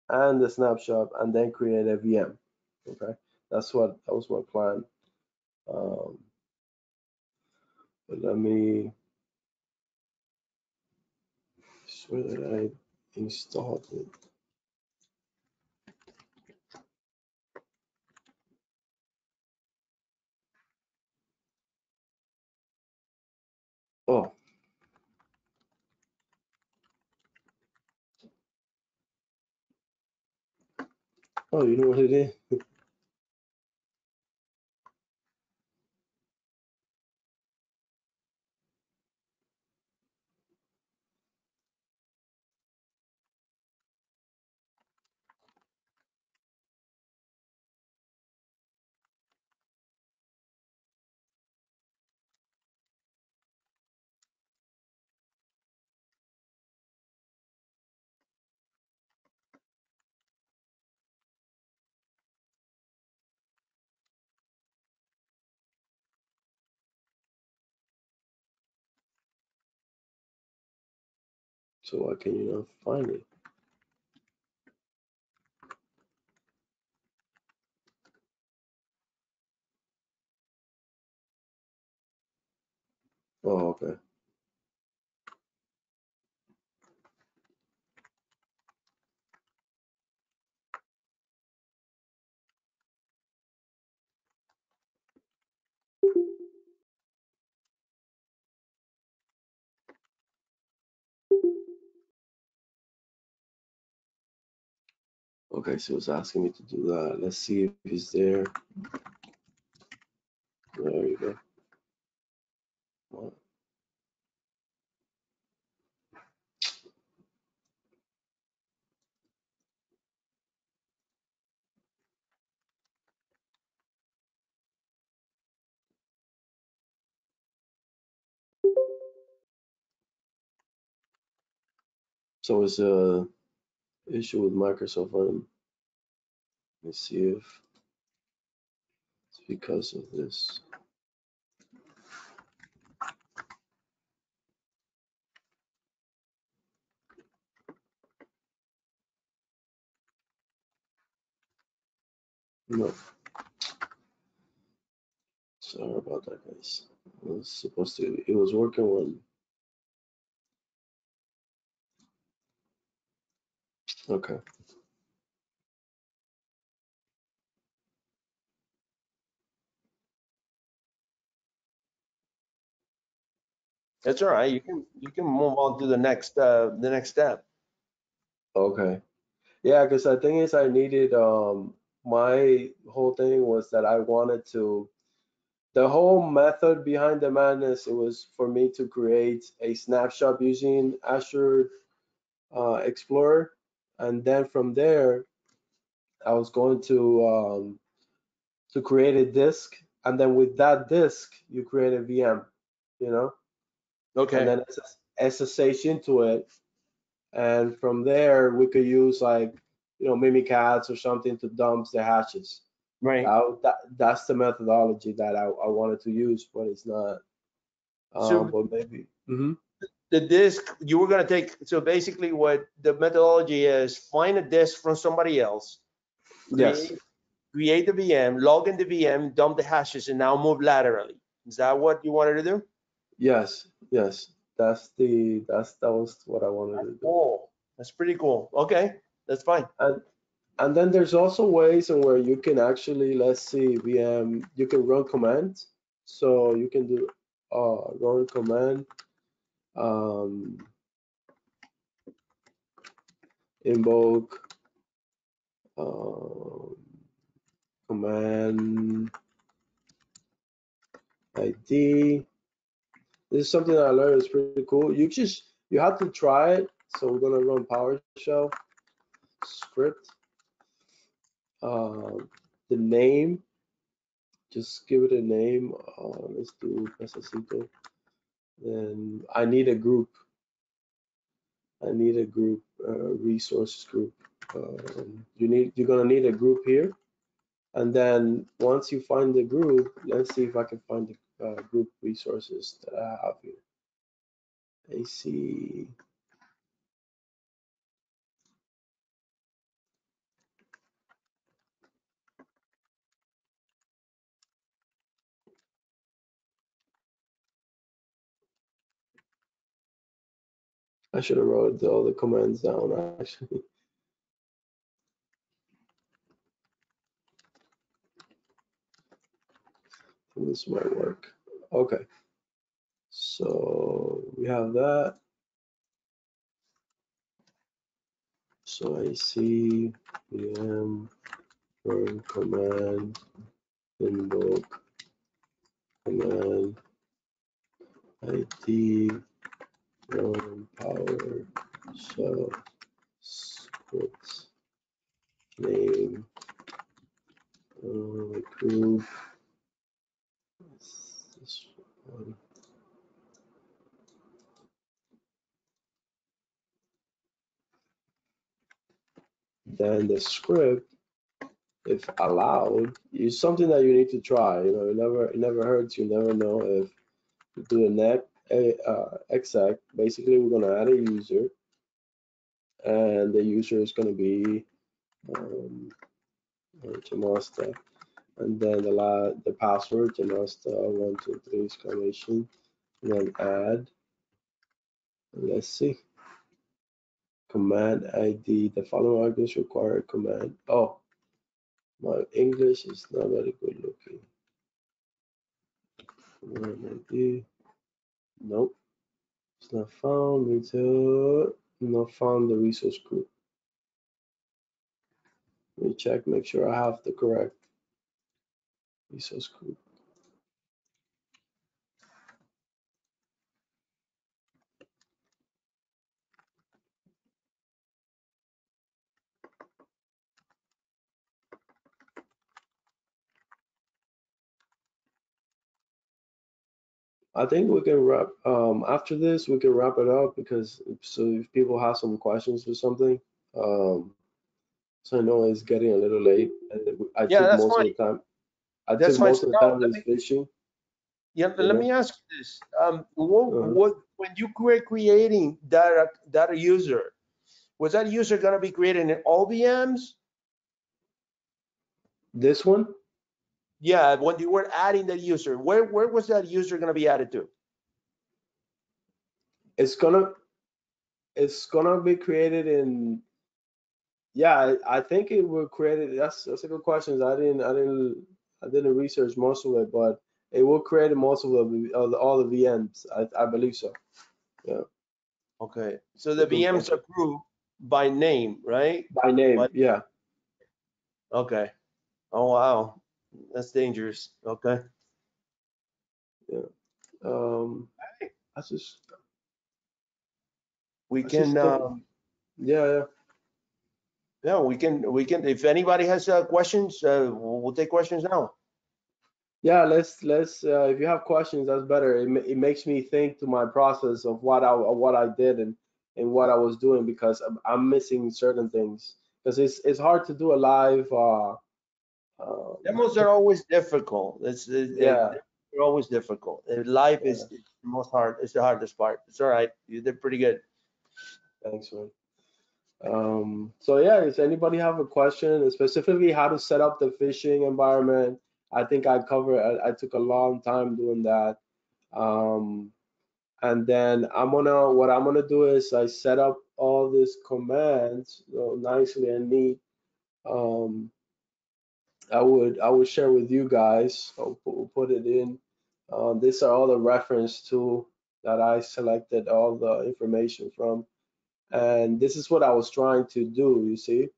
and the snapshot, and then create a VM. Okay, that was my plan. But let me swear that I installed it. Oh, you know what it is? So why can you not find it? Oh, okay. Okay, so it's asking me to do that. Let's see if it's there. There you go. What? So it's a issue with Microsoft. Let me see if it's because of this. No. Sorry about that, guys. It was supposed to. It was working when. Okay. That's all right. You can move on to the next step. Okay. Yeah, because the thing is, I needed my whole thing was that I wanted to. The whole method behind the madness, it was for me to create a snapshot using Azure Explorer, and then from there, I was going to create a disk, and then with that disk, you create a VM, you know, and Okay. then SSH into it, and from there we could use like Mimikatz or something to dump the hashes. Right. That's the methodology that I wanted to use, but it's not. So But maybe. the disk you were going to take, so basically what the methodology is, find a disk from somebody else, Yes. create the VM, log in the VM, dump the hashes, and now move laterally. Is that what you wanted to do? Yes. Yes. That was what I wanted to do. Cool. That's pretty cool. Okay, that's fine. And then there's also ways in where you can actually, let's see, VM, you can run commands. So you can do run command, um, invoke, command ID. This is something that I learned is pretty cool. You have to try it So we're gonna run PowerShell script. The name, just give it a name. Let's do Necesito. Then I need a group. I need a group, resources group. You're gonna need a group here. And then once you find the group, let's see if I can find the group resources that I have here. AC. I should have wrote all the commands down actually. This might work. Okay. So we have that. So AC VM run command invoke command ID run PowerShell script name group. This one. Then the script, if allowed, is something that you need to try. You know, it never hurts. You never know if you do a net exec. Basically, we're gonna add a user, and the user is gonna be Jamasta, and then the password Jamasta 123 exclamation, and then add. Let's see. Command ID. The following arguments require a command. Oh, my English is not very good looking. Command ID. Nope. It's not found. Not found the resource group. Let me check, make sure I have the correct resource group. I think we can wrap, after this, we can wrap it up because so if people have some questions or something, so I know it's getting a little late. And I Yeah, took that's most fine. of the time. I That's took fine. most So of the now, time with fishing. yeah, You let know? me ask you this. What when you were creating data user, was that user going to be created in all VMs? This one? Yeah, when you were adding that user, where was that user going to be added to? It's gonna be created in. Yeah, I think it will create it. That's a good question. I didn't research most of it, but it will create most of all the VMs. I believe so. Yeah. Okay, so the VMs are grouped by name, right? By name, yeah. Okay. Oh wow, that's dangerous. Okay. Yeah. I just We I can. just don't. Yeah. Yeah, we can. If anybody has questions, we'll take questions now. Yeah, let's if you have questions, that's better. It makes me think to my process of what I did and what I was doing because I'm missing certain things because it's hard to do a live. Demos are always difficult. Yeah. They're always difficult. Life Yeah. is the most hard. It's the hardest part. It's all right. You did pretty good. Thanks, man. So yeah, if anybody have a question, specifically how to set up the phishing environment, I think I covered. I took a long time doing that. And then what I'm gonna do is I set up all these commands nicely and neat. I would share with you guys. I'll put it in. These are all the reference to that I selected all the information from, and this is what I was trying to do. You see,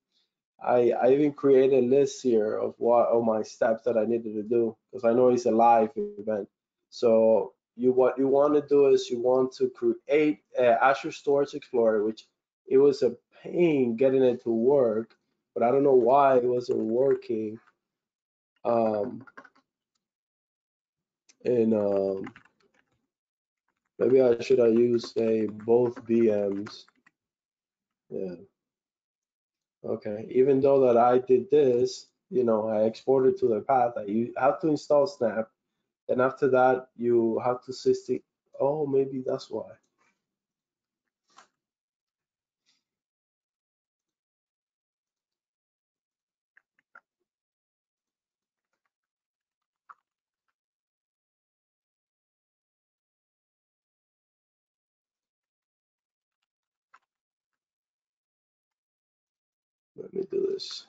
I even created a list here of what all my steps that I needed to do because I know it's a live event. So what you want to do is you want to create Azure Storage Explorer, which it was a pain getting it to work, but I don't know why it wasn't working. And maybe I should have used both VMs. Yeah. Okay. Even though that I did this, I exported to the path. You have to install Snap. Then after that, you have to system. Oh, maybe that's why. Let me do this.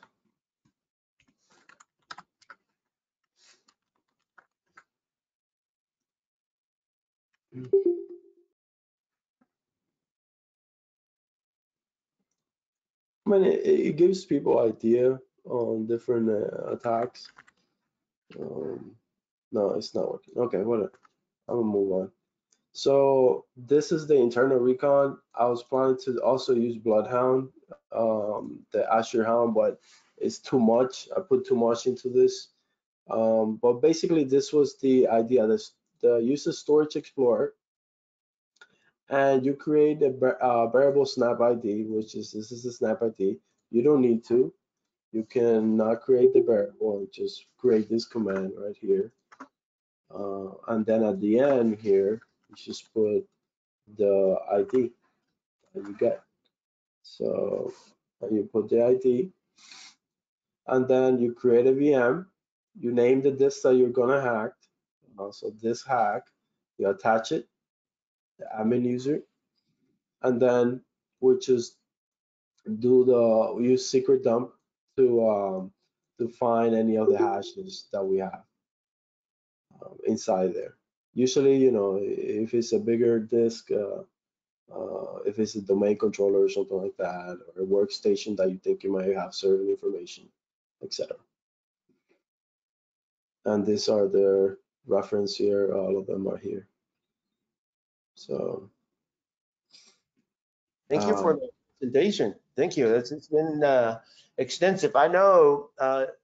I mean, it gives people idea on different attacks. No, it's not working. Okay, whatever. I'm gonna move on. So this is the internal recon. I was planning to also use Bloodhound, the Azure Hound, but it's too much. I put too much into this. But basically, this was the idea. The use of Storage Explorer, and you create a variable snap ID, this is the snap ID. You don't need to. You can not create the variable and just create this command right here. And then at the end here, you just put the ID that you get. So you put the ID, and then you create a VM. You name the disk that you're gonna hack. So this hack, you attach it, the admin user, and then we just use secret dump to find any of the hashes that we have inside there. Usually, if it's a bigger disk, if it's a domain controller or something like that, or a workstation that you think you might have certain information, etc. And these are the reference here. All of them are here. So Thank you for the presentation. Thank you. It's been extensive. I know that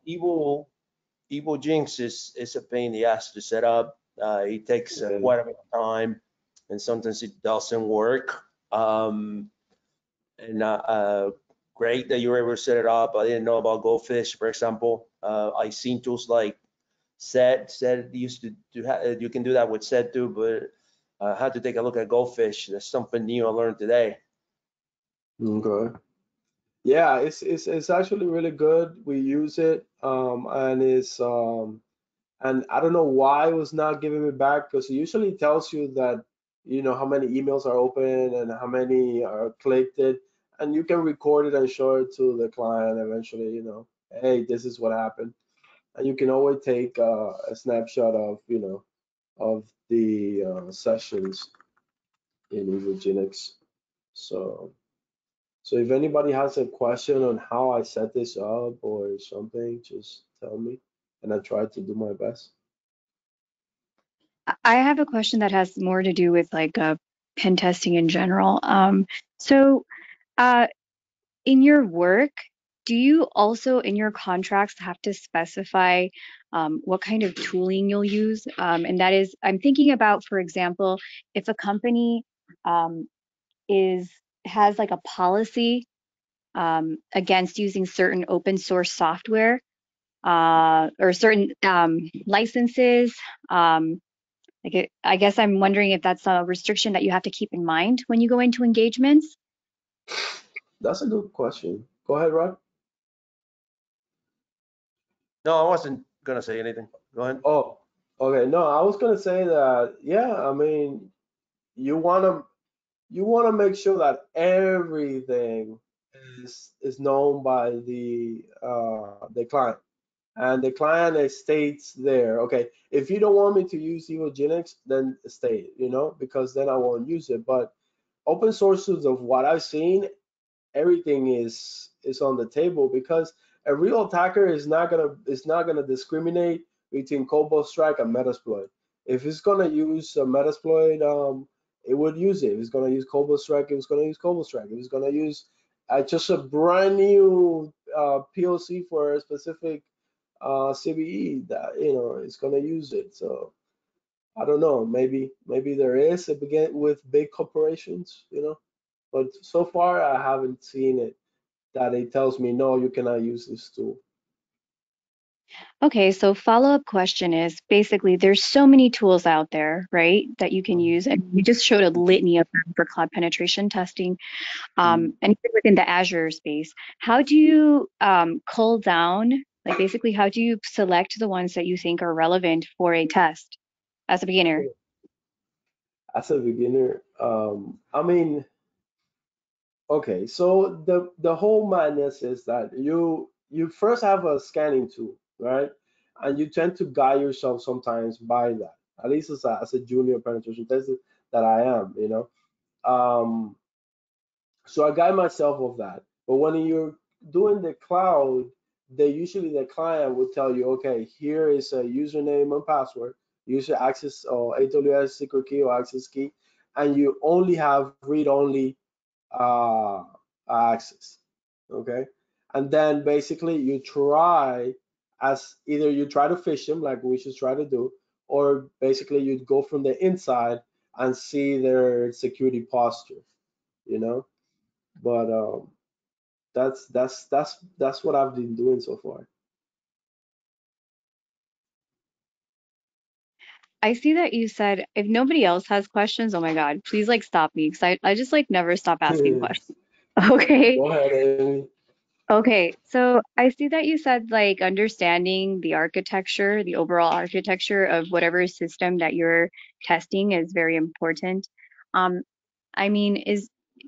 Evilgenics is a pain in the ass to set up. It takes quite a bit of time, and sometimes it doesn't work. Great that you were able to set it up. I didn't know about Goldfish, for example. I seen tools like Set used to do. You can do that with Set too, but I had to take a look at Goldfish. That's something new I learned today. Okay. Yeah, it's actually really good. We use it, and and I don't know why it was not giving me back, because it usually tells you that how many emails are open and how many are clicked it, and you can record it and show it to the client eventually. Hey, this is what happened, and you can always take a snapshot of the sessions in Evilgenics. So if anybody has a question on how I set this up or something, just tell me, and I try to do my best. I have a question that has more to do with like pen testing in general. So in your work, do you also in your contracts have to specify what kind of tooling you'll use? And that is, I'm thinking about, for example, if a company has like a policy against using certain open source software or certain licenses. I guess I'm wondering if that's a restriction that you have to keep in mind when you go into engagements. That's a good question. Go ahead, Rod. No, I wasn't gonna say anything. Go ahead. Oh, okay. No, I was gonna say that. Yeah, I mean, you wanna make sure that everything is known by the client, and the client states there. Okay, if you don't want me to use Evilgenics, then state, because then I won't use it. But open sources of what I've seen, everything is on the table, because a real attacker is not gonna discriminate between Cobalt Strike and Metasploit. If it's gonna use a Metasploit it would use it. If it's gonna use CoboStrike, it was gonna use CoboStrike. If it's gonna use just a brand new POC for a specific CVE, that it's gonna use it. So I don't know. Maybe there is a begin with big corporations, but so far I haven't seen it that it tells me no, you cannot use this tool. Okay, so follow-up question is basically there's so many tools out there, right, that you can use, and you just showed a litany of them for cloud penetration testing, and even within the Azure space. How do you cull down, like basically, how do you select the ones that you think are relevant for a test as a beginner? As a beginner, I mean, okay, so the whole madness is that you first have a scanning tool, right? And you tend to guide yourself sometimes by that. At least as a junior penetration tester that I am, so I guide myself of that. But when you're doing the cloud, usually the client will tell you, okay, here is a username and password, user access or AWS secret key or access key, and you only have read-only access. Okay, and then basically you try either you try to phish them like we should try to do, or basically you go from the inside and see their security posture, But that's what I've been doing so far. I see that you said if nobody else has questions, oh my God, please like stop me because I just like never stop asking questions. Okay. Go ahead, Amy. Okay, so I see that you said like understanding the architecture, the overall architecture of whatever system that you're testing is very important. Um, I mean,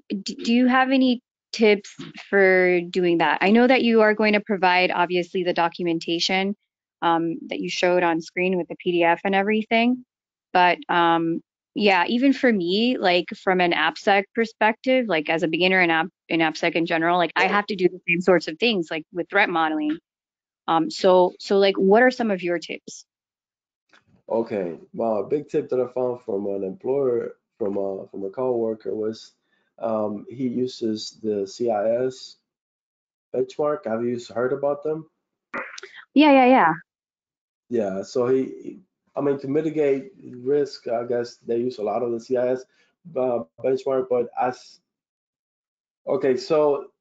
do you have any tips for doing that? I know that you are going to provide obviously the documentation that you showed on screen with the PDF and everything, but yeah, even for me, like from an AppSec perspective, like as a beginner in AppSec in general, like I have to do the same sorts of things like with threat modeling. So like what are some of your tips? Okay, well, a big tip that I found from an employer, from a coworker was he uses the CIS benchmark. Have you heard about them? Yeah. Yeah, so I mean, to mitigate risk, I guess they use a lot of the CIS benchmark, but okay, so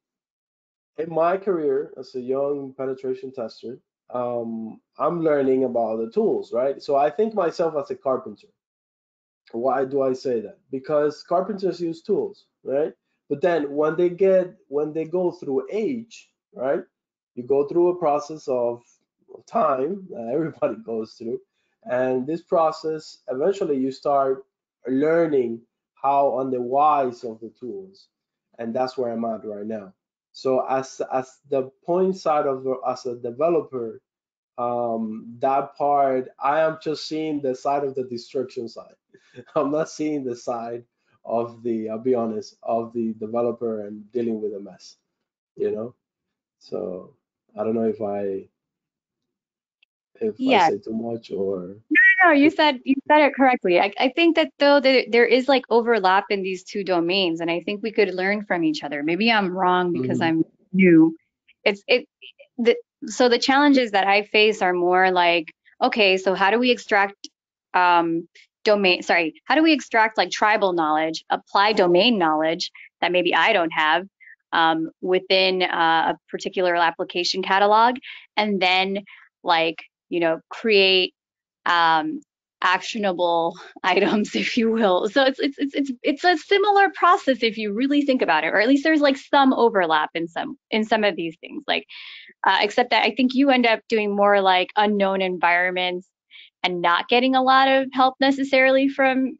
in my career as a young penetration tester, I'm learning about the tools, right? So I think myself as a carpenter. Why do I say that? Because carpenters use tools, right? But then when they go through age, right? You go through a process of time that everybody goes through, and this process eventually you start learning how on the whys of the tools, and that's where I'm at right now. So as the point side as a developer, that part I am just seeing the side of the destruction side. I'm not seeing the side of I'll be honest, of the developer and dealing with a mess, So I don't know if I Yeah. say too much or. No, you said it correctly. I think that though there is like overlap in these two domains, and I think we could learn from each other. Maybe I'm wrong because Mhm. I'm new. It's it the So the challenges that I face are more like, okay, so how do we extract how do we extract like tribal knowledge, apply domain knowledge that maybe I don't have within a particular application catalog, and then like, create actionable items, if you will. So it's a similar process if you really think about it, or at least there's like some overlap in some of these things. Like except that I think you end up doing more like unknown environments and not getting a lot of help necessarily from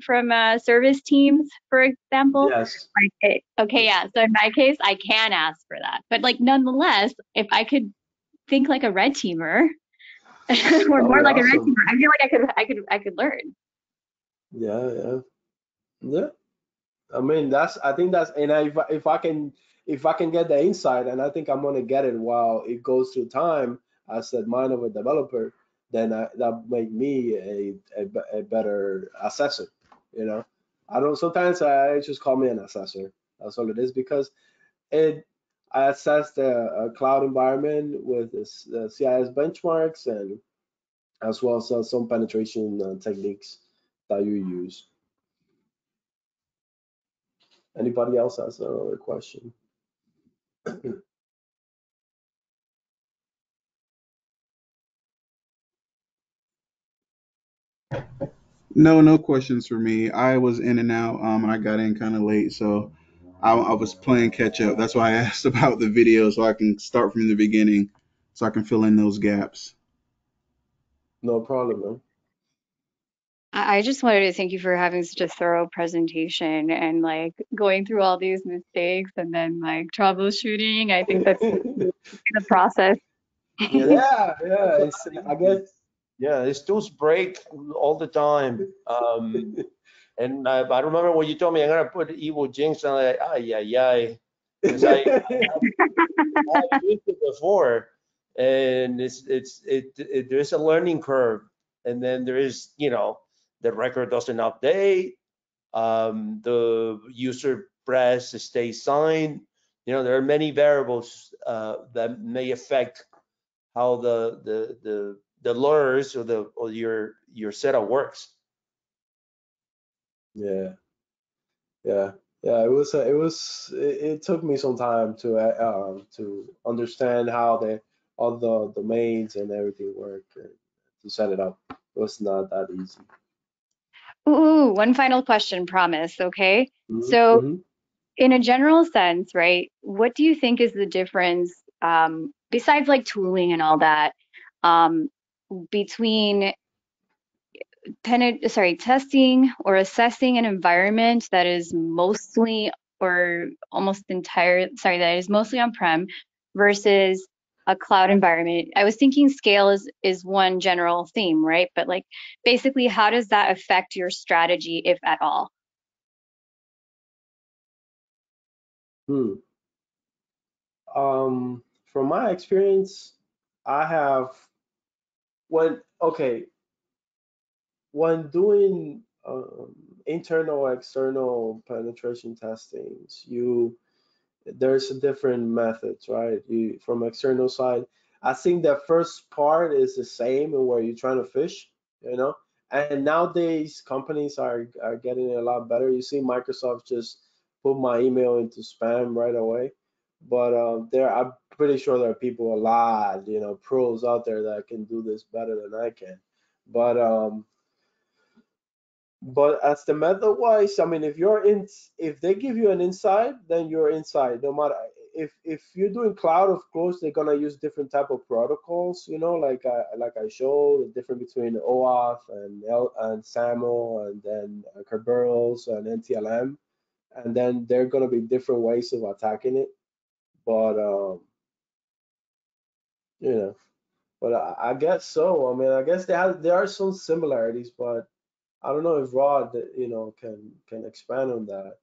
service teams, for example. Yes. Like, okay, yeah. So in my case, I can ask for that, but like nonetheless, if I could think like a red teamer or That'll more be like a red awesome. teamer, I feel like I could learn. Yeah. I mean, I think that's, and if I can get the insight, and I think I'm gonna get it while it goes through time as the mind of a developer, then that make me a better assessor. I don't. Sometimes I just call me an assessor. That's all it is because I assess the cloud environment with this, the CIS benchmarks and as well as some penetration techniques that you use. Anybody else has another question? No, no questions for me. I was in and out, and I got in kind of late, so I was playing catch up. That's why I asked about the video, so I can start from the beginning, so I can fill in those gaps. No problem, man. I just wanted to thank you for having such a thorough presentation and like going through all these mistakes and then like troubleshooting. I think that's the process. Yeah, Yeah. It's, I guess. yeah, these tools break all the time. And I remember when you told me I'm gonna put Evilgenics, and I'm like, ay, ay, ay, because I've used it before, and there's a learning curve, and then there is, the record doesn't update, the user press stays signed. There are many variables that may affect how the lures or your setup works. Yeah. Yeah, yeah. It took me some time to understand how all the domains and everything work and to set it up. It was not that easy. Ooh, one final question, promise. Okay. So, Mm-hmm. in a general sense, right, what do you think is the difference, besides like tooling and all that, um, between testing or assessing an environment that is mostly or almost that is mostly on-prem versus a cloud environment? I was thinking scale is one general theme, right? But like basically, how does that affect your strategy, if at all? Hmm. From my experience, I have okay, when doing internal external penetration testings, there's a different methods, right? You from external side, I think the first part is the same in where you're trying to fish, you know. And nowadays companies are getting a lot better. You see Microsoft just put my email into spam right away. But I'm pretty sure there are people a lot, pros out there that can do this better than I can. But as the method wise, I mean, if they give you an inside, then you're inside. No matter if you're doing cloud, of course they're gonna use different type of protocols. Like I showed the difference between OAuth and SAML and then Kerberos and NTLM, and then there are gonna be different ways of attacking it. But you know, but I guess so. I mean, I guess there are some similarities, but I don't know if Rod, can expand on that.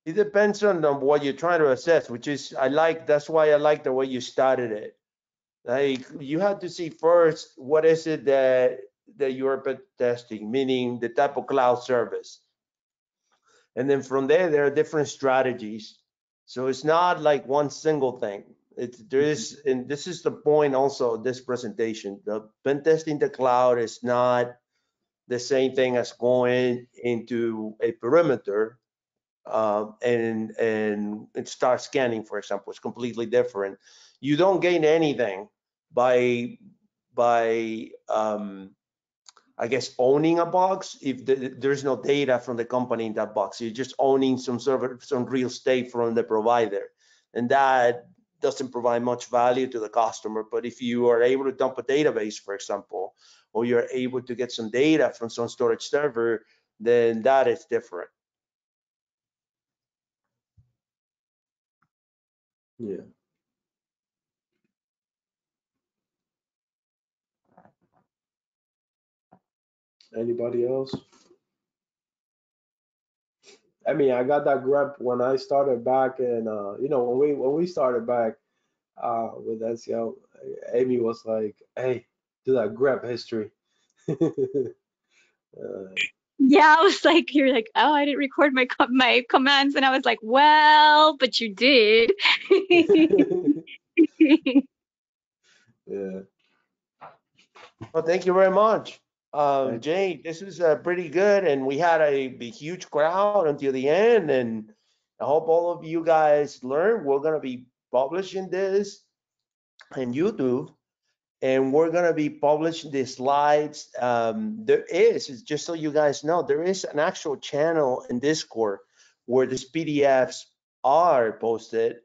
It depends on what you're trying to assess, that's why I like the way you started it. Like, you have to see first, what is it that you're testing, meaning the type of cloud service. And then from there are different strategies. So it's not like one single thing. And this is the point also of this presentation. The pen testing the cloud is not the same thing as going into a perimeter and start scanning, for example. It's completely different. You don't gain anything by I guess owning a box if there's no data from the company in that box. You're just owning some real estate from the provider, and that doesn't provide much value to the customer. But if you are able to dump a database, for example, or you're able to get some data from some storage server, then that is different. Yeah. Anybody else? I mean, I got that grep when I started back, and when we started back with SEO, Amy was like, "Hey, do that grep history. Yeah, I was like, you're like, oh, I didn't record my commands, and I was like, well, but you did. Yeah. Well, thank you very much. Thank- Jay, this was pretty good, and we had a huge crowd until the end, and I hope all of you guys learned. We're gonna be publishing this on YouTube, and we're gonna be publishing the slides. There is, just so you guys know, there is an actual channel in Discord where these PDFs are posted,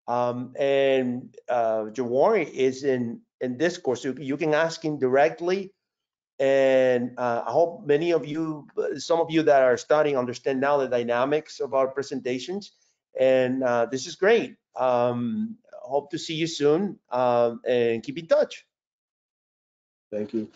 and Jawary is in Discord, so you can ask him directly. And I hope many of you, some of you that are studying, understand now the dynamics of our presentations. And this is great. Hope to see you soon, and keep in touch. Thank you.